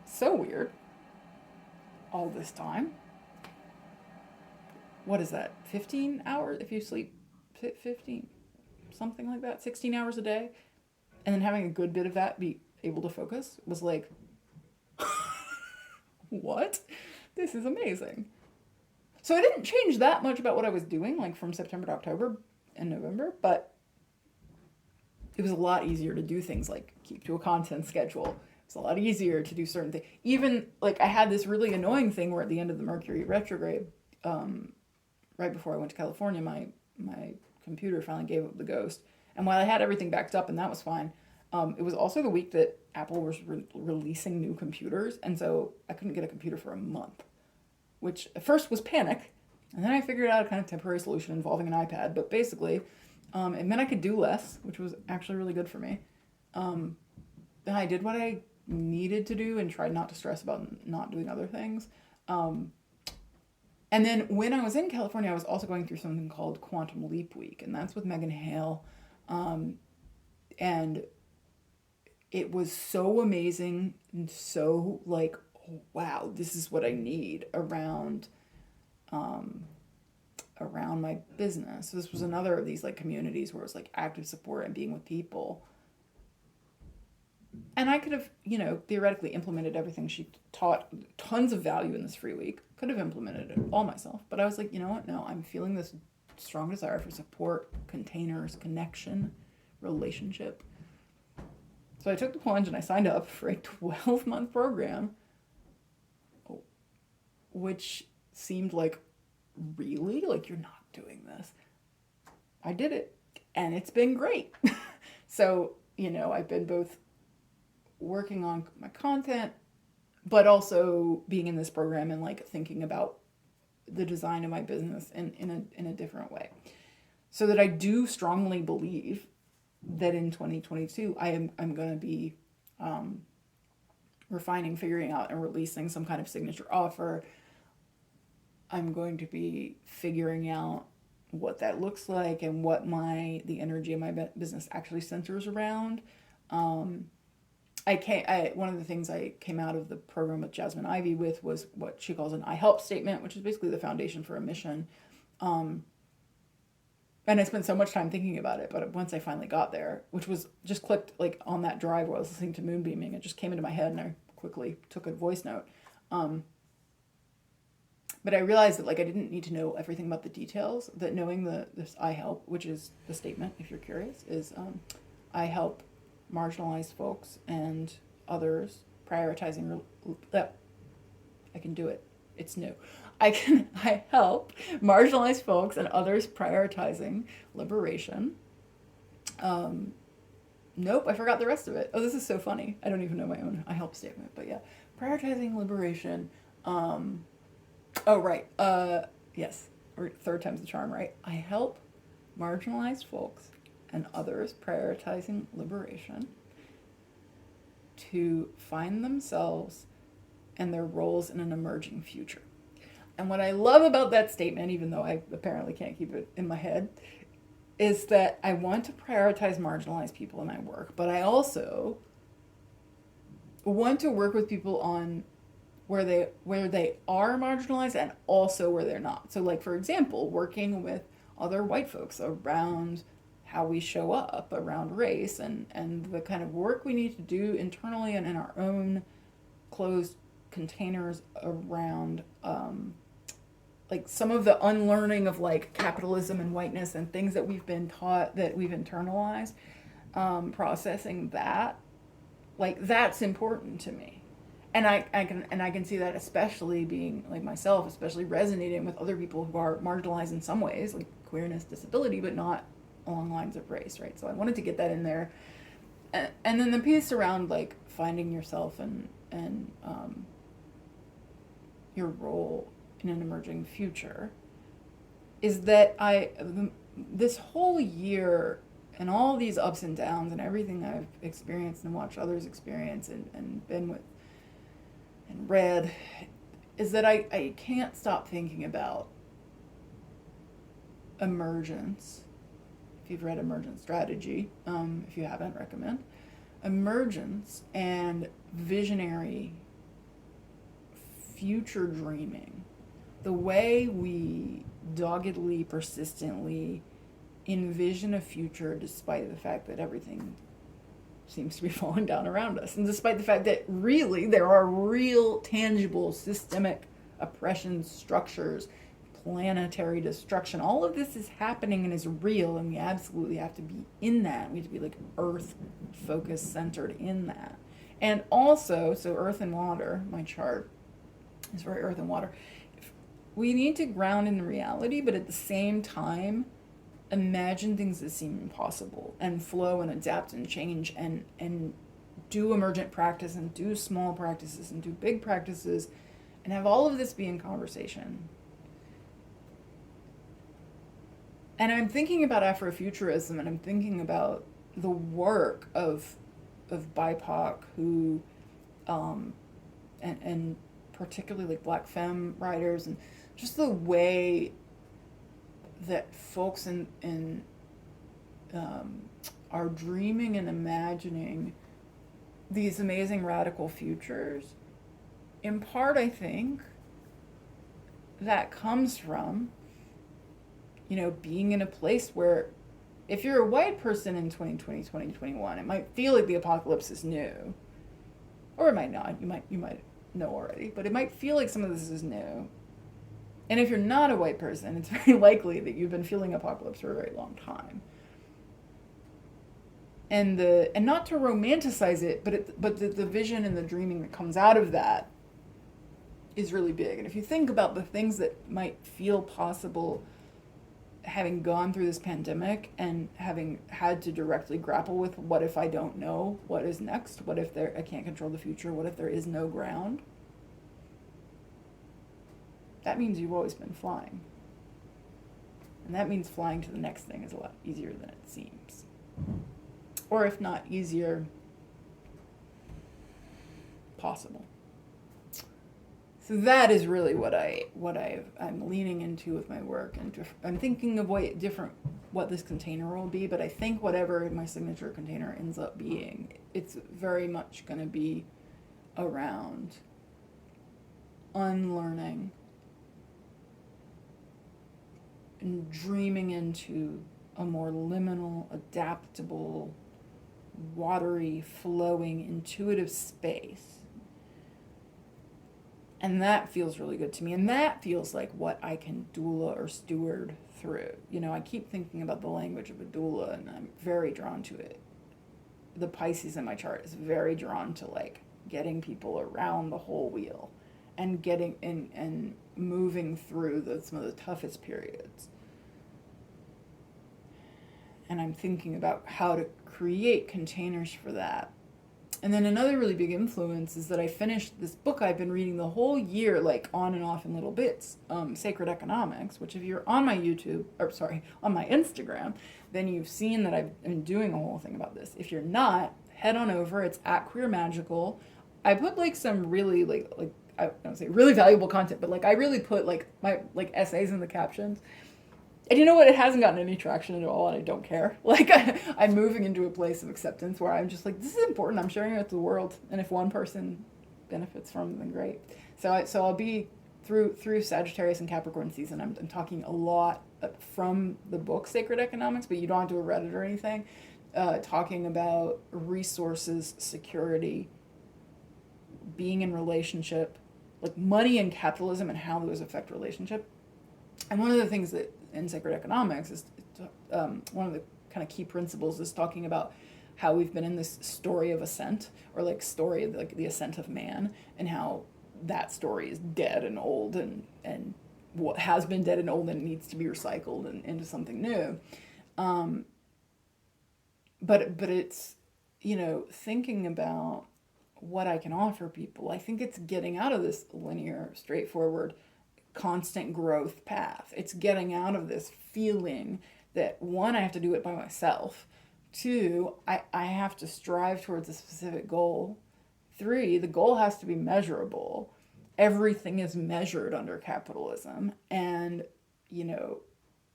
so weird, all this time, what is that, 15 hours? If you sleep 15, something like that, 16 hours a day, and then having a good bit of that be able to focus was like, what? This is amazing. So I didn't change that much about what I was doing, like from September to October and November, but it was a lot easier to do things like keep to a content schedule. It's a lot easier to do certain things. Even like I had this really annoying thing where at the end of the Mercury retrograde, right before I went to California, my computer finally gave up the ghost. And while I had everything backed up and that was fine, it was also the week that Apple was releasing new computers, and so I couldn't get a computer for a month, which at first was panic, and then I figured out a kind of temporary solution involving an iPad, but basically it meant I could do less, which was actually really good for me. Then I did what I needed to do and tried not to stress about not doing other things. And then when I was in California, I was also going through something called Quantum Leap Week, and that's with Megan Hale. And it was so amazing and so like, oh, wow, this is what I need around my business. So this was another of these like communities where it was like active support and being with people. And I could have, theoretically implemented everything she taught, tons of value in this free week. Could have implemented it all myself. But I was like, you know what? No, I'm feeling this strong desire for support, containers, connection, relationship. So I took the plunge and I signed up for a 12-month program, which seemed like, really? Like, you're not doing this. I did it, and it's been great. So, I've been both working on my content, but also being in this program and like thinking about the design of my business in a different way. So that I do strongly believe that in 2022, I'm going to be refining, figuring out, and releasing some kind of signature offer. I'm going to be figuring out what that looks like and what the energy of my business actually centers around. One of the things I came out of the program with Jasmine Ivy with was what she calls an I help statement, which is basically the foundation for a mission. And I spent so much time thinking about it, but once I finally got there, which was just clicked like on that drive where I was listening to Moonbeaming, it just came into my head and I quickly took a voice note. But I realized that like I didn't need to know everything about the details, that knowing this I help, which is the statement, if you're curious, is I help marginalized folks and others prioritizing, I can do it. It's new. I help marginalized folks and others prioritizing liberation. Nope, I forgot the rest of it. Oh, this is so funny. I don't even know my own I help statement, but yeah. Prioritizing liberation. Oh, right. Yes. Or third time's the charm, right? I help marginalized folks and others prioritizing liberation to find themselves and their roles in an emerging future. And what I love about that statement, even though I apparently can't keep it in my head, is that I want to prioritize marginalized people in my work, but I also want to work with people on where they are marginalized and also where they're not. So like, for example, working with other white folks around how we show up around race and the kind of work we need to do internally and in our own closed containers around like some of the unlearning of like capitalism and whiteness and things that we've been taught, that we've internalized, processing that, like that's important to me. And I can see that, especially being like myself, especially resonating with other people who are marginalized in some ways, like queerness, disability, but not along lines of race, right? So I wanted to get that in there. And then the piece around like finding yourself and your role in an emerging future is that this whole year and all these ups and downs and everything I've experienced and watched others experience and been with and read, is that I can't stop thinking about emergence. If you've read Emergent Strategy, if you haven't, recommend. Emergence and visionary future dreaming. The way we doggedly, persistently envision a future despite the fact that everything seems to be falling down around us. And despite the fact that really there are real, tangible, systemic oppression structures, planetary destruction, all of this is happening and is real, and we absolutely have to be in that. We have to be like earth focused, centered in that. And also, so earth and water, my chart is for earth and water. We need to ground in reality, but at the same time, imagine things that seem impossible and flow and adapt and change and do emergent practice and do small practices and do big practices and have all of this be in conversation. And I'm thinking about Afrofuturism, and I'm thinking about the work of BIPOC who, and particularly like Black femme writers, and just the way that folks are dreaming and imagining these amazing radical futures. In part, I think that comes from, being in a place where If you're a white person in 2020, 2021, it might feel like the apocalypse is new. Or it might not. You might know already, but it might feel like some of this is new. And if you're not a white person, it's very likely that you've been feeling apocalypse for a very long time. And not to romanticize it, but the vision and the dreaming that comes out of that is really big. And if you think about the things that might feel possible having gone through this pandemic and having had to directly grapple with, what if I don't know what is next? What if I can't control the future? What if there is no ground? That means you've always been flying. And that means flying to the next thing is a lot easier than it seems. Or if not easier, possible. So that is really what I'm leaning into with my work, and I'm thinking of what this container will be. But I think whatever my signature container ends up being, it's very much going to be around unlearning and dreaming into a more liminal, adaptable, watery, flowing, intuitive space. And that feels really good to me. And that feels like what I can doula or steward through. I keep thinking about the language of a doula, and I'm very drawn to it. The Pisces in my chart is very drawn to getting people around the whole wheel and getting in and moving through some of the toughest periods. And I'm thinking about how to create containers for that. And then another really big influence is that I finished this book I've been reading the whole year, on and off in little bits, Sacred Economics, which if you're on my on my Instagram, then you've seen that I've been doing a whole thing about this. If you're not, head on over. It's at Queer Magical. I put some really I don't say really valuable content, but I really put my essays in the captions. And you know what? It hasn't gotten any traction at all, and I don't care. I'm moving into a place of acceptance where I'm just this is important. I'm sharing it with the world, and if one person benefits from it, then great. So I'll be through Sagittarius and Capricorn season. I'm talking a lot from the book Sacred Economics, but you don't have to have read it or anything. Talking about resources, security, being in relationship, money and capitalism, and how those affect relationship. And one of the things that in Sacred Economics is one of the kind of key principles is talking about how we've been in this story of ascent, or story of the ascent of man, and how that story is dead and old, and what has been dead and old and needs to be recycled into something new. But it's thinking about what I can offer people. I think it's getting out of this linear, straightforward, constant growth path. It's getting out of this feeling that, one, I have to do it by myself. Two, I have to strive towards a specific goal. Three, the goal has to be measurable. Everything is measured under capitalism, and it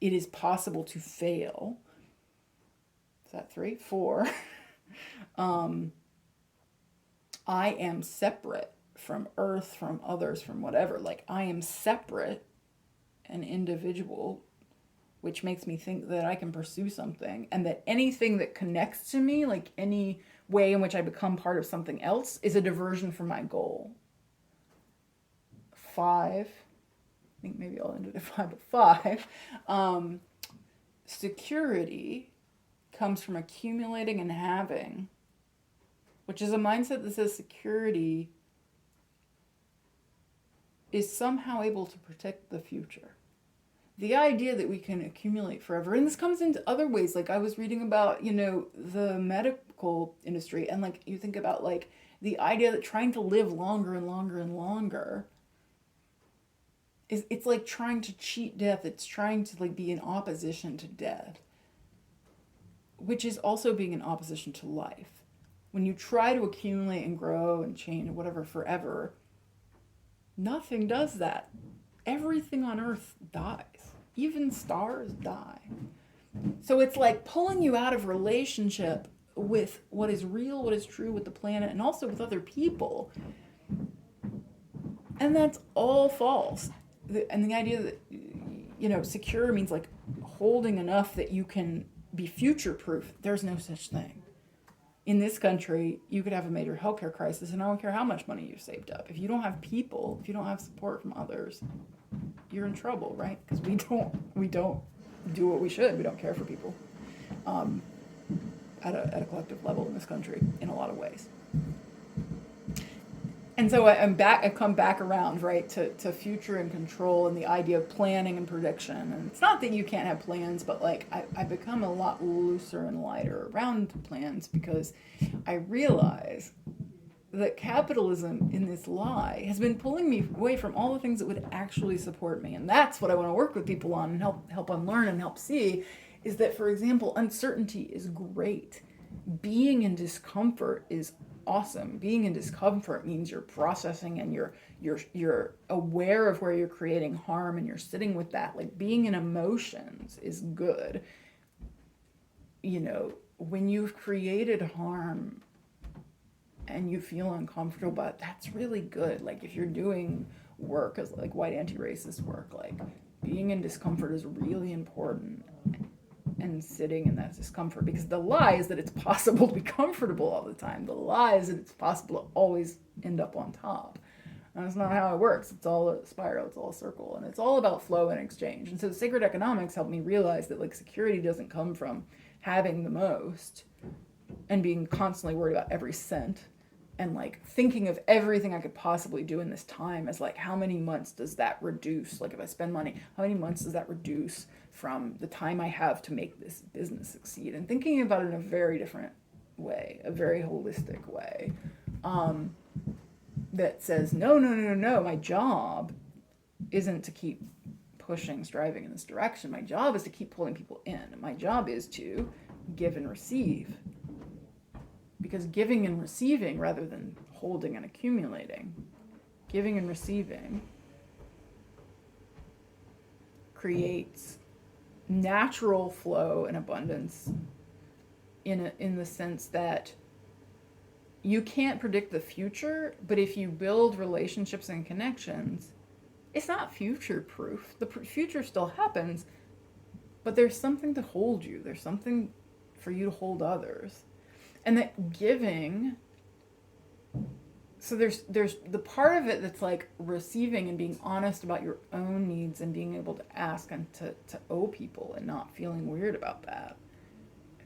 is possible to fail. Is that 3? 4. I am separate from Earth, from others, from whatever. I am separate and individual, which makes me think that I can pursue something, and that anything that connects to me, any way in which I become part of something else, is a diversion from my goal. 5, I think maybe I'll end it at 5, but 5, security comes from accumulating and having, which is a mindset that says security is somehow able to protect the future. The idea that we can accumulate forever, and this comes into other ways. I was reading about, the medical industry, and you think about the idea that trying to live longer and longer and longer it's trying to cheat death. It's trying to be in opposition to death, which is also being in opposition to life. When you try to accumulate and grow and change whatever forever, nothing does that. Everything on Earth dies. Even stars die. So it's pulling you out of relationship with what is real, what is true with the planet, and also with other people. And that's all false. And the idea that, secure means holding enough that you can be future proof. There's no such thing. In this country, you could have a major healthcare crisis, and I don't care how much money you've saved up. If you don't have people, if you don't have support from others, you're in trouble, right? Because we don't do what we should. We don't care for people at a collective level in this country in a lot of ways. And so I've come back around, right, to future and control and the idea of planning and prediction. And it's not that you can't have plans, but like I've become a lot looser and lighter around plans because I realize that capitalism in this lie has been pulling me away from all the things that would actually support me. And that's what I want to work with people on and help unlearn and help see, is that, for example, uncertainty is great. Being in discomfort is awesome. Being in discomfort means you're processing and you're aware of where you're creating harm and you're sitting with that. Like, being in emotions is good. You know, when you've created harm and you feel uncomfortable, but that's really good. Like, if you're doing work as like white anti-racist work, like being in discomfort is really important. And sitting in that discomfort, because the lie is that it's possible to be comfortable all the time. The lie is that it's possible to always end up on top. And that's not how it works. It's all a spiral, it's all a circle, and it's all about flow and exchange. And so sacred economics helped me realize that like security doesn't come from having the most and being constantly worried about every cent and like thinking of everything I could possibly do in this time as like, how many months does that reduce? Like, if I spend money, how many months does that reduce from the time I have to make this business succeed? And thinking about it in a very different way, a very holistic way, that says, no, my job isn't to keep pushing, striving in this direction. My job is to keep pulling people in. My job is to give and receive. Because giving and receiving, rather than holding and accumulating, giving and receiving creates natural flow and abundance in the sense that you can't predict the future, but if you build relationships and connections, it's not future proof. The future still happens, but there's something to hold you. There's something for you to hold others. And that giving, so there's the part of it that's like receiving and being honest about your own needs and being able to ask and to owe people and not feeling weird about that,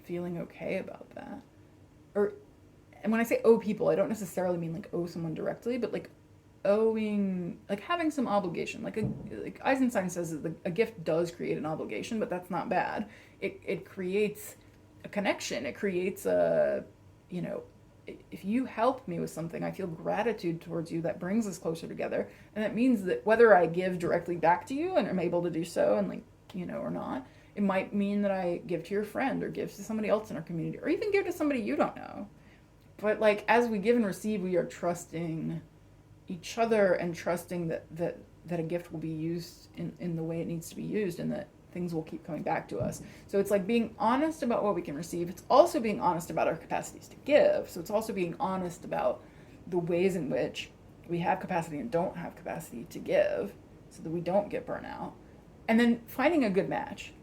feeling okay about that. And when I say owe people, I don't necessarily mean like owe someone directly, but like owing, like having some obligation. Like Eisenstein says that a gift does create an obligation, but that's not bad. It creates a connection. It creates a, you know, if you help me with something, I feel gratitude towards you. That brings us closer together. And that means that whether I give directly back to you and I'm able to do so and like, you know, or not, it might mean that I give to your friend or give to somebody else in our community or even give to somebody you don't know. But like, as we give and receive, we are trusting each other and trusting that a gift will be used in the way it needs to be used and that things will keep coming back to us. So it's like being honest about what we can receive. It's also being honest about our capacities to give. So it's also being honest about the ways in which we have capacity and don't have capacity to give so that we don't get burnout. And then finding a good match.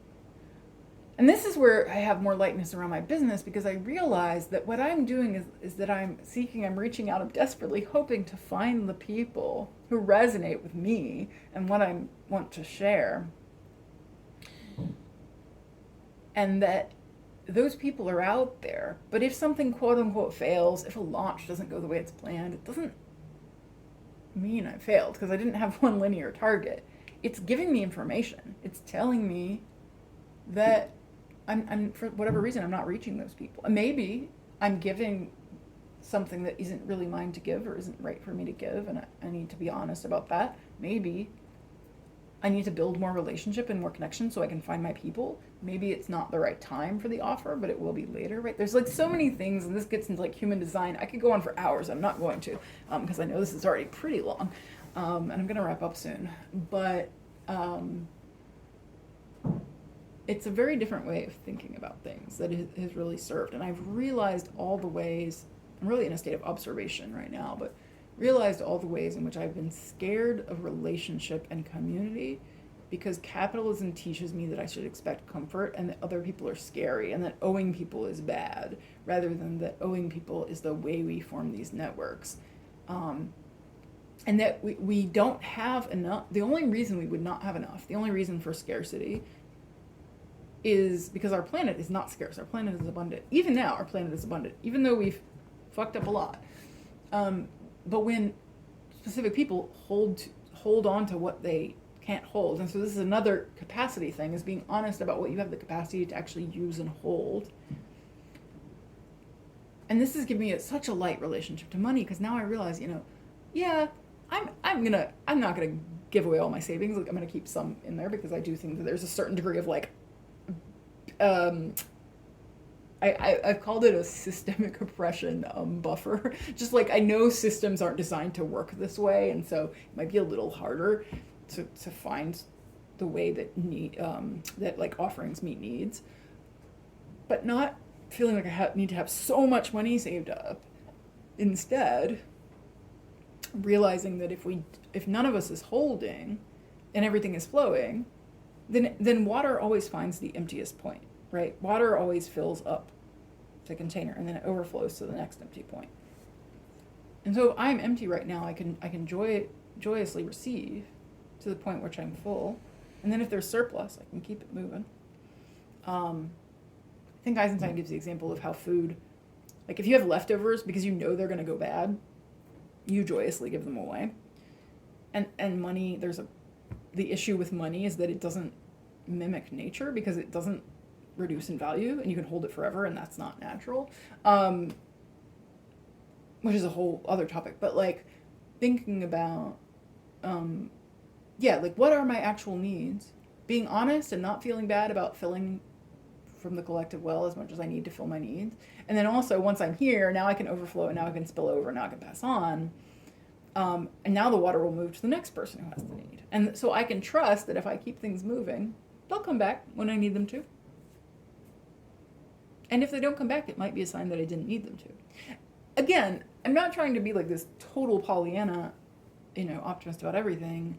And this is where I have more lightness around my business, because I realize that what I'm doing is that I'm reaching out, I'm desperately hoping to find the people who resonate with me and what I want to share. And that those people are out there. But if something quote unquote fails, if a launch doesn't go the way it's planned, it doesn't mean I failed because I didn't have one linear target. It's giving me information. It's telling me that I'm for whatever reason, I'm not reaching those people. And maybe I'm giving something that isn't really mine to give or isn't right for me to give, and I need to be honest about that. Maybe I need to build more relationship and more connection so I can find my people. Maybe it's not the right time for the offer, but it will be later, right? There's like so many things, and this gets into like human design. I could go on for hours. I'm not going to, because I know this is already pretty long, and I'm going to wrap up soon. But it's a very different way of thinking about things that has really served. And I've realized all the ways, I'm really in a state of observation right now, but realized all the ways in which I've been scared of relationship and community because capitalism teaches me that I should expect comfort and that other people are scary and that owing people is bad, rather than that owing people is the way we form these networks. And that we don't have enough. The only reason we would not have enough, the only reason for scarcity, is because our planet is not scarce. Our planet is abundant. Even now, our planet is abundant, even though we've fucked up a lot. But when specific people hold on to what they can't hold, and so this is another capacity thing, is being honest about what you have the capacity to actually use and hold. And this has given me such a light relationship to money, because now I realize, yeah, I'm not gonna give away all my savings. Like, I'm gonna keep some in there because I do think that there's a certain degree of like, I've called it a systemic oppression buffer. Just like, I know systems aren't designed to work this way, and so it might be a little harder to find the way that that like offerings meet needs, but not feeling like I need to have so much money saved up. Instead, realizing that if none of us is holding and everything is flowing, then water always finds the emptiest point, right? Water always fills up the container and then it overflows to the next empty point. And so if I'm empty right now, I can joyously receive to the point which I'm full. And then if there's surplus, I can keep it moving. I think Eisenstein gives the example of how food, like if you have leftovers because you know they're going to go bad, you joyously give them away. And money, the issue with money is that it doesn't mimic nature because it doesn't reduce in value, and you can hold it forever, and that's not natural, which is a whole other topic. But like thinking about, like what are my actual needs? Being honest and not feeling bad about filling from the collective well as much as I need to fill my needs. And then also, once I'm here, now I can overflow, and now I can spill over, and now I can pass on. And now the water will move to the next person who has the need. And so I can trust that if I keep things moving, they'll come back when I need them to. And if they don't come back, it might be a sign that I didn't need them to. Again, I'm not trying to be like this total Pollyanna, optimist about everything,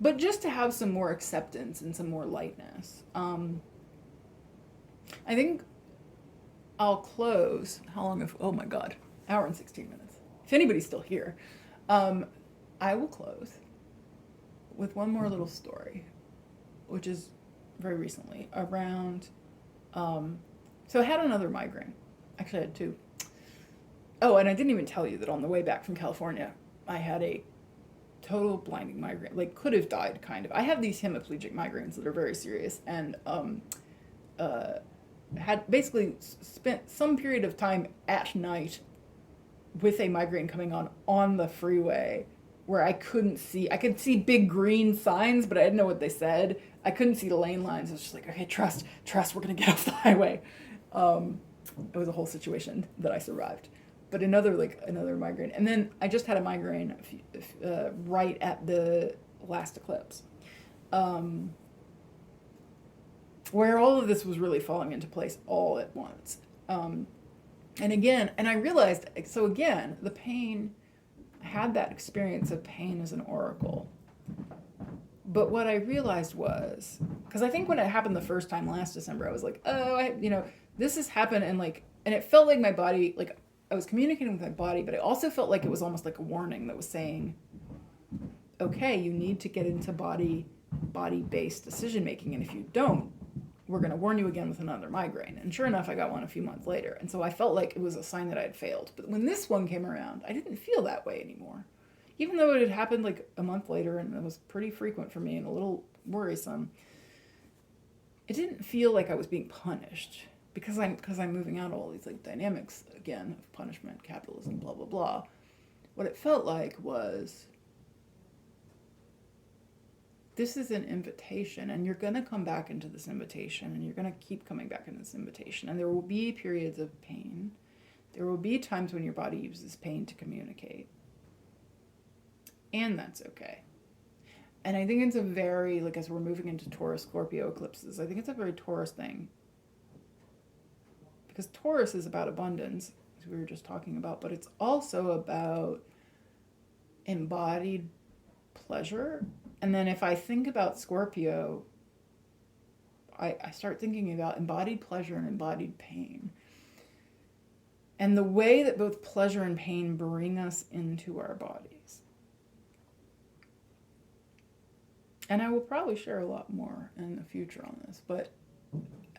but just to have some more acceptance and some more lightness. I think I'll close. How long have, oh my God, hour and 16 minutes. If anybody's still here, I will close with one more little story, which is very recently around, so I had another migraine. Actually, I had two. Oh, and I didn't even tell you that on the way back from California, I had a total blinding migraine, like could have died kind of. I have these hemiplegic migraines that are very serious, and had basically spent some period of time at night with a migraine coming on the freeway where I couldn't see. I could see big green signs, but I didn't know what they said. I couldn't see the lane lines. I was just like, okay, trust, we're going to get off the highway. It was a whole situation that I survived. But another migraine. And then I just had a migraine right at the last eclipse, where all of this was really falling into place all at once. And I realized, so again, the pain, I had that experience of pain as an oracle. But what I realized was, because I think when it happened the first time last December, I was like, oh, this has happened, and it felt like my body, like I was communicating with my body, but I also felt like it was almost like a warning that was saying, okay, you need to get into body-based decision making, and if you don't, we're going to warn you again with another migraine. And sure enough, I got one a few months later, and so I felt like it was a sign that I had failed. But when this one came around, I didn't feel that way anymore. Even though it had happened like a month later and it was pretty frequent for me and a little worrisome, it didn't feel like I was being punished because I'm moving out all these like dynamics again of punishment, capitalism, blah, blah, blah. What it felt like was, this is an invitation, and you're going to come back into this invitation, and you're going to keep coming back into this invitation, and there will be periods of pain. There will be times when your body uses pain to communicate. And that's okay. And I think it's a very, like, as we're moving into Taurus Scorpio eclipses, I think it's a very Taurus thing. Because Taurus is about abundance, as we were just talking about, but it's also about embodied pleasure And then if I think about Scorpio, I start thinking about embodied pleasure and embodied pain. And the way that both pleasure and pain bring us into our bodies. And I will probably share a lot more in the future on this, but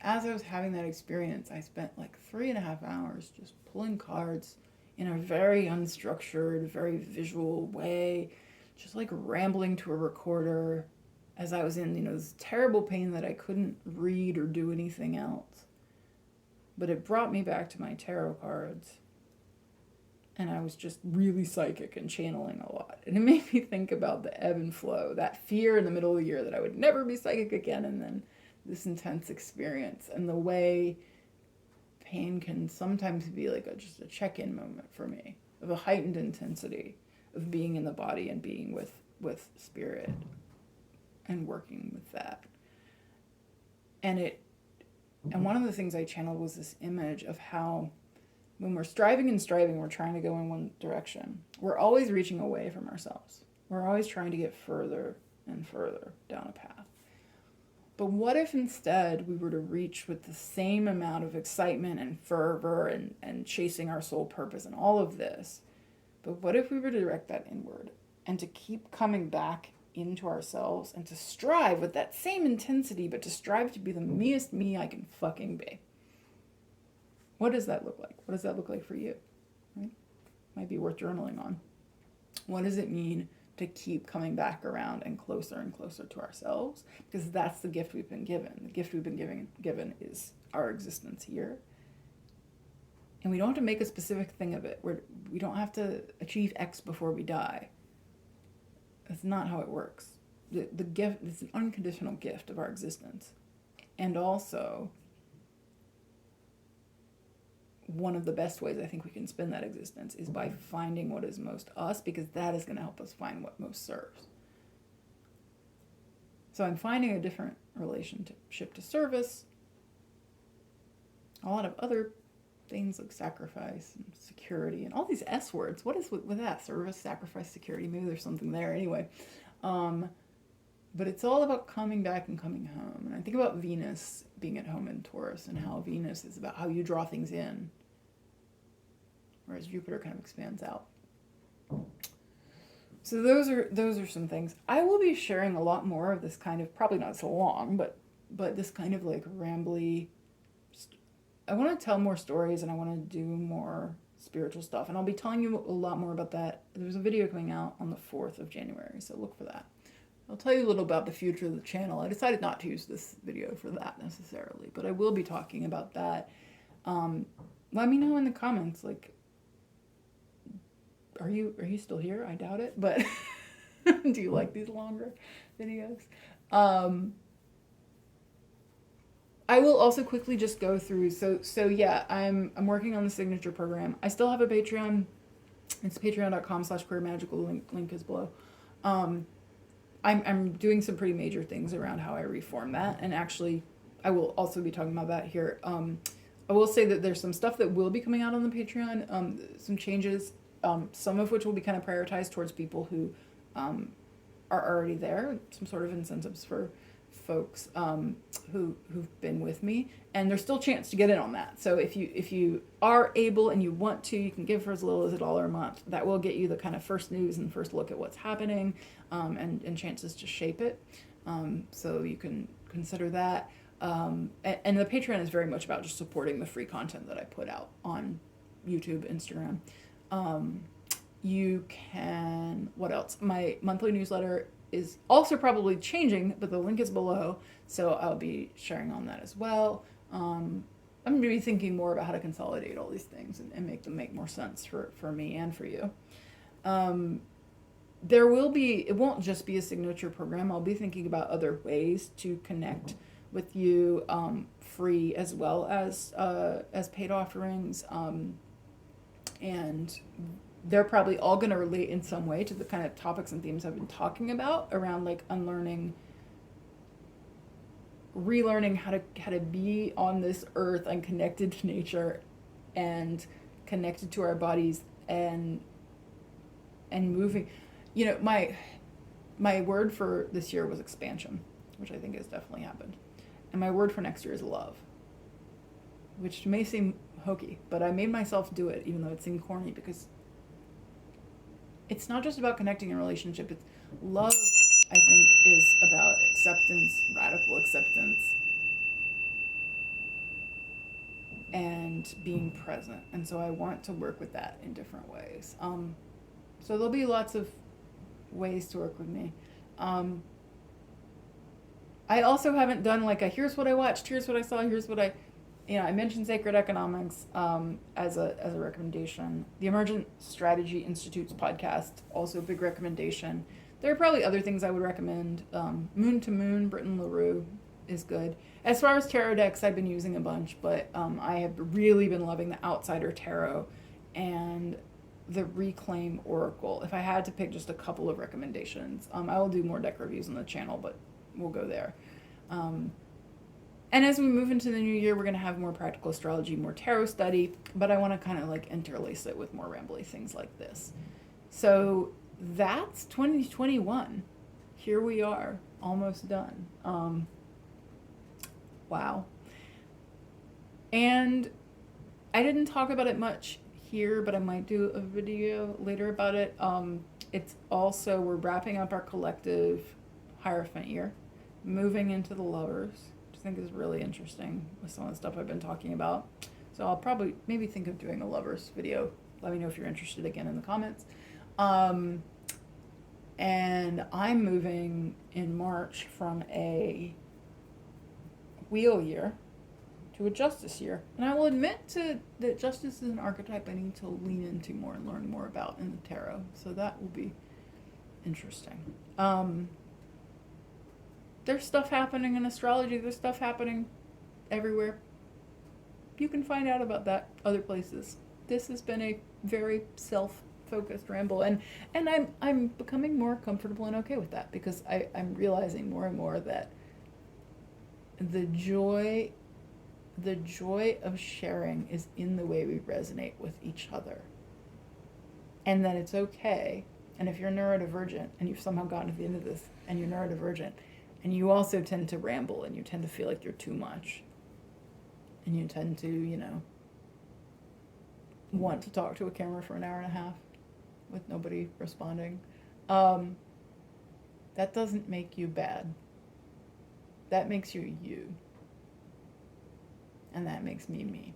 as I was having that experience, I spent like 3.5 hours just pulling cards in a very unstructured, very visual way, just like rambling to a recorder as I was in, this terrible pain that I couldn't read or do anything else. But it brought me back to my tarot cards, and I was just really psychic and channeling a lot. And it made me think about the ebb and flow, that fear in the middle of the year that I would never be psychic again, and then this intense experience, and the way pain can sometimes be like just a check-in moment for me of a heightened intensity of being in the body and being with spirit and working with that. And one of the things I channeled was this image of how when we're striving and striving, we're trying to go in one direction. We're always reaching away from ourselves. We're always trying to get further and further down a path. But what if instead we were to reach with the same amount of excitement and fervor and chasing our soul purpose and all of this? But what if we were to direct that inward and to keep coming back into ourselves and to strive with that same intensity, but to strive to be the meest me I can fucking be? What does that look like? What does that look like for you? Right? Might be worth journaling on. What does it mean to keep coming back around and closer to ourselves? Because that's the gift we've been given. The gift we've been given is our existence here. And we don't have to make a specific thing of it. We don't have to achieve X before we die. That's not how it works. The gift is an unconditional gift of our existence. And also, one of the best ways I think we can spend that existence is by finding what is most us, because that is going to help us find what most serves. So I'm finding a different relationship to service, a lot of other things like sacrifice and security and all these S words. What is with that? Service, sacrifice, security. Maybe there's something there anyway. But it's all about coming back and coming home. And I think about Venus being at home in Taurus and how Venus is about how you draw things in, whereas Jupiter kind of expands out. So those are some things. I will be sharing a lot more of this kind of, probably not so long, but this kind of like rambly. I want to tell more stories and I want to do more spiritual stuff. And I'll be telling you a lot more about that. There's a video coming out on the 4th of January, so look for that. I'll tell you a little about the future of the channel. I decided not to use this video for that necessarily, but I will be talking about that. Let me know in the comments, like, are you still here? I doubt it, but do you like these longer videos? I will also quickly just go through. So yeah, I'm working on the signature program. I still have a Patreon. It's patreon.com/queermagical. Link is below. I'm doing some pretty major things around how I reform that, and actually, I will also be talking about that here. I will say that there's some stuff that will be coming out on the Patreon. Some changes, some of which will be kind of prioritized towards people who are already there. Some sort of incentives for folks who've been with me, and there's still a chance to get in on that. So if you are able and you want to, you can give for as little as $1 a month. That will get you the kind of first news and first look at what's happening, and chances to shape it. So you can consider that. And the Patreon is very much about just supporting the free content that I put out on YouTube, Instagram. You can, what else? My monthly newsletter is also probably changing, but the link is below, so I'll be sharing on that as well. I'm going to be thinking more about how to consolidate all these things and make them make more sense for me and for you. There will be, it won't just be a signature program. I'll be thinking about other ways to connect with you, free as well as paid offerings, and they're probably all going to relate in some way to the kind of topics and themes I've been talking about around like unlearning, relearning how to be on this earth and connected to nature and connected to our bodies and moving. You know, my word for this year was expansion, which I think has definitely happened. And my word for next year is love, which may seem hokey, but I made myself do it, even though it seemed corny, because it's not just about connecting in a relationship. It's love, I think, is about acceptance, radical acceptance, and being present. And so I want to work with that in different ways. So there'll be lots of ways to work with me. I also haven't done like a here's what I watched, here's what I saw, here's what I mentioned Sacred Economics as a recommendation. The Emergent Strategy Institute's podcast, also a big recommendation. There are probably other things I would recommend. Moon to Moon, Britton LaRue is good. As far as tarot decks, I've been using a bunch, but I have really been loving the Outsider Tarot and the Reclaim Oracle. If I had to pick just a couple of recommendations, I will do more deck reviews on the channel, but we'll go there. And as we move into the new year, we're going to have more practical astrology, more tarot study, but I want to kind of like interlace it with more rambly things like this. So that's 2021. Here we are, almost done. Wow. And I didn't talk about it much here, but I might do a video later about it. It's also, we're wrapping up our collective Hierophant year, moving into the Lovers, which I think is really interesting with some of the stuff I've been talking about. So I'll probably maybe think of doing a Lovers video. Let me know if you're interested again in the comments. And I'm moving in March from a Wheel year to a Justice year. And I will admit that Justice is an archetype I need to lean into more and learn more about in the tarot. So that will be interesting. There's stuff happening in astrology. There's stuff happening everywhere. You can find out about that other places. This has been a very self-focused ramble, and I'm becoming more comfortable and okay with that, because I'm realizing more and more that the joy of sharing is in the way we resonate with each other, and that it's okay. And if you're neurodivergent and you've somehow gotten to the end of this and you're neurodivergent, and you also tend to ramble, and you tend to feel like you're too much, and you tend to, want to talk to a camera for an hour and a half with nobody responding, that doesn't make you bad. That makes you you. And that makes me me.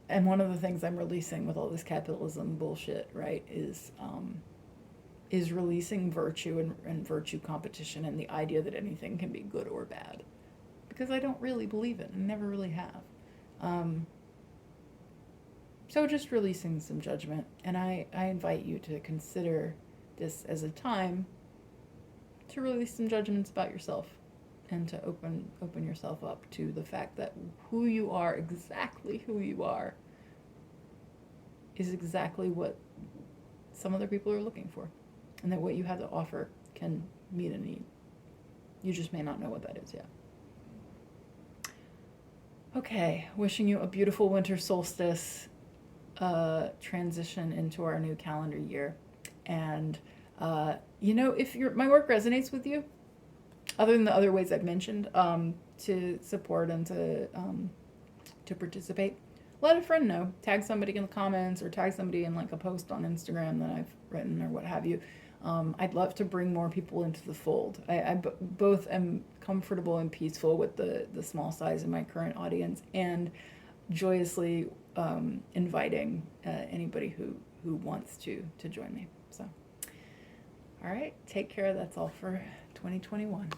And one of the things I'm releasing with all this capitalism bullshit, right, is releasing virtue and virtue competition, and the idea that anything can be good or bad. Because I don't really believe it, and never really have. So just releasing some judgment. And I invite you to consider this as a time to release some judgments about yourself, and to open yourself up to the fact that who you are, exactly who you are, is exactly what some other people are looking for, and that what you have to offer can meet a need. You just may not know what that is yet. Okay, wishing you a beautiful winter solstice transition into our new calendar year. And if my work resonates with you, other than the other ways I've mentioned, to support and to participate, let a friend know. Tag somebody in the comments, or tag somebody in like a post on Instagram that I've written, or what have you. I'd love to bring more people into the fold. I both am comfortable and peaceful with the small size of my current audience, and joyously inviting anybody who wants to join me. So, all right, take care. That's all for 2021.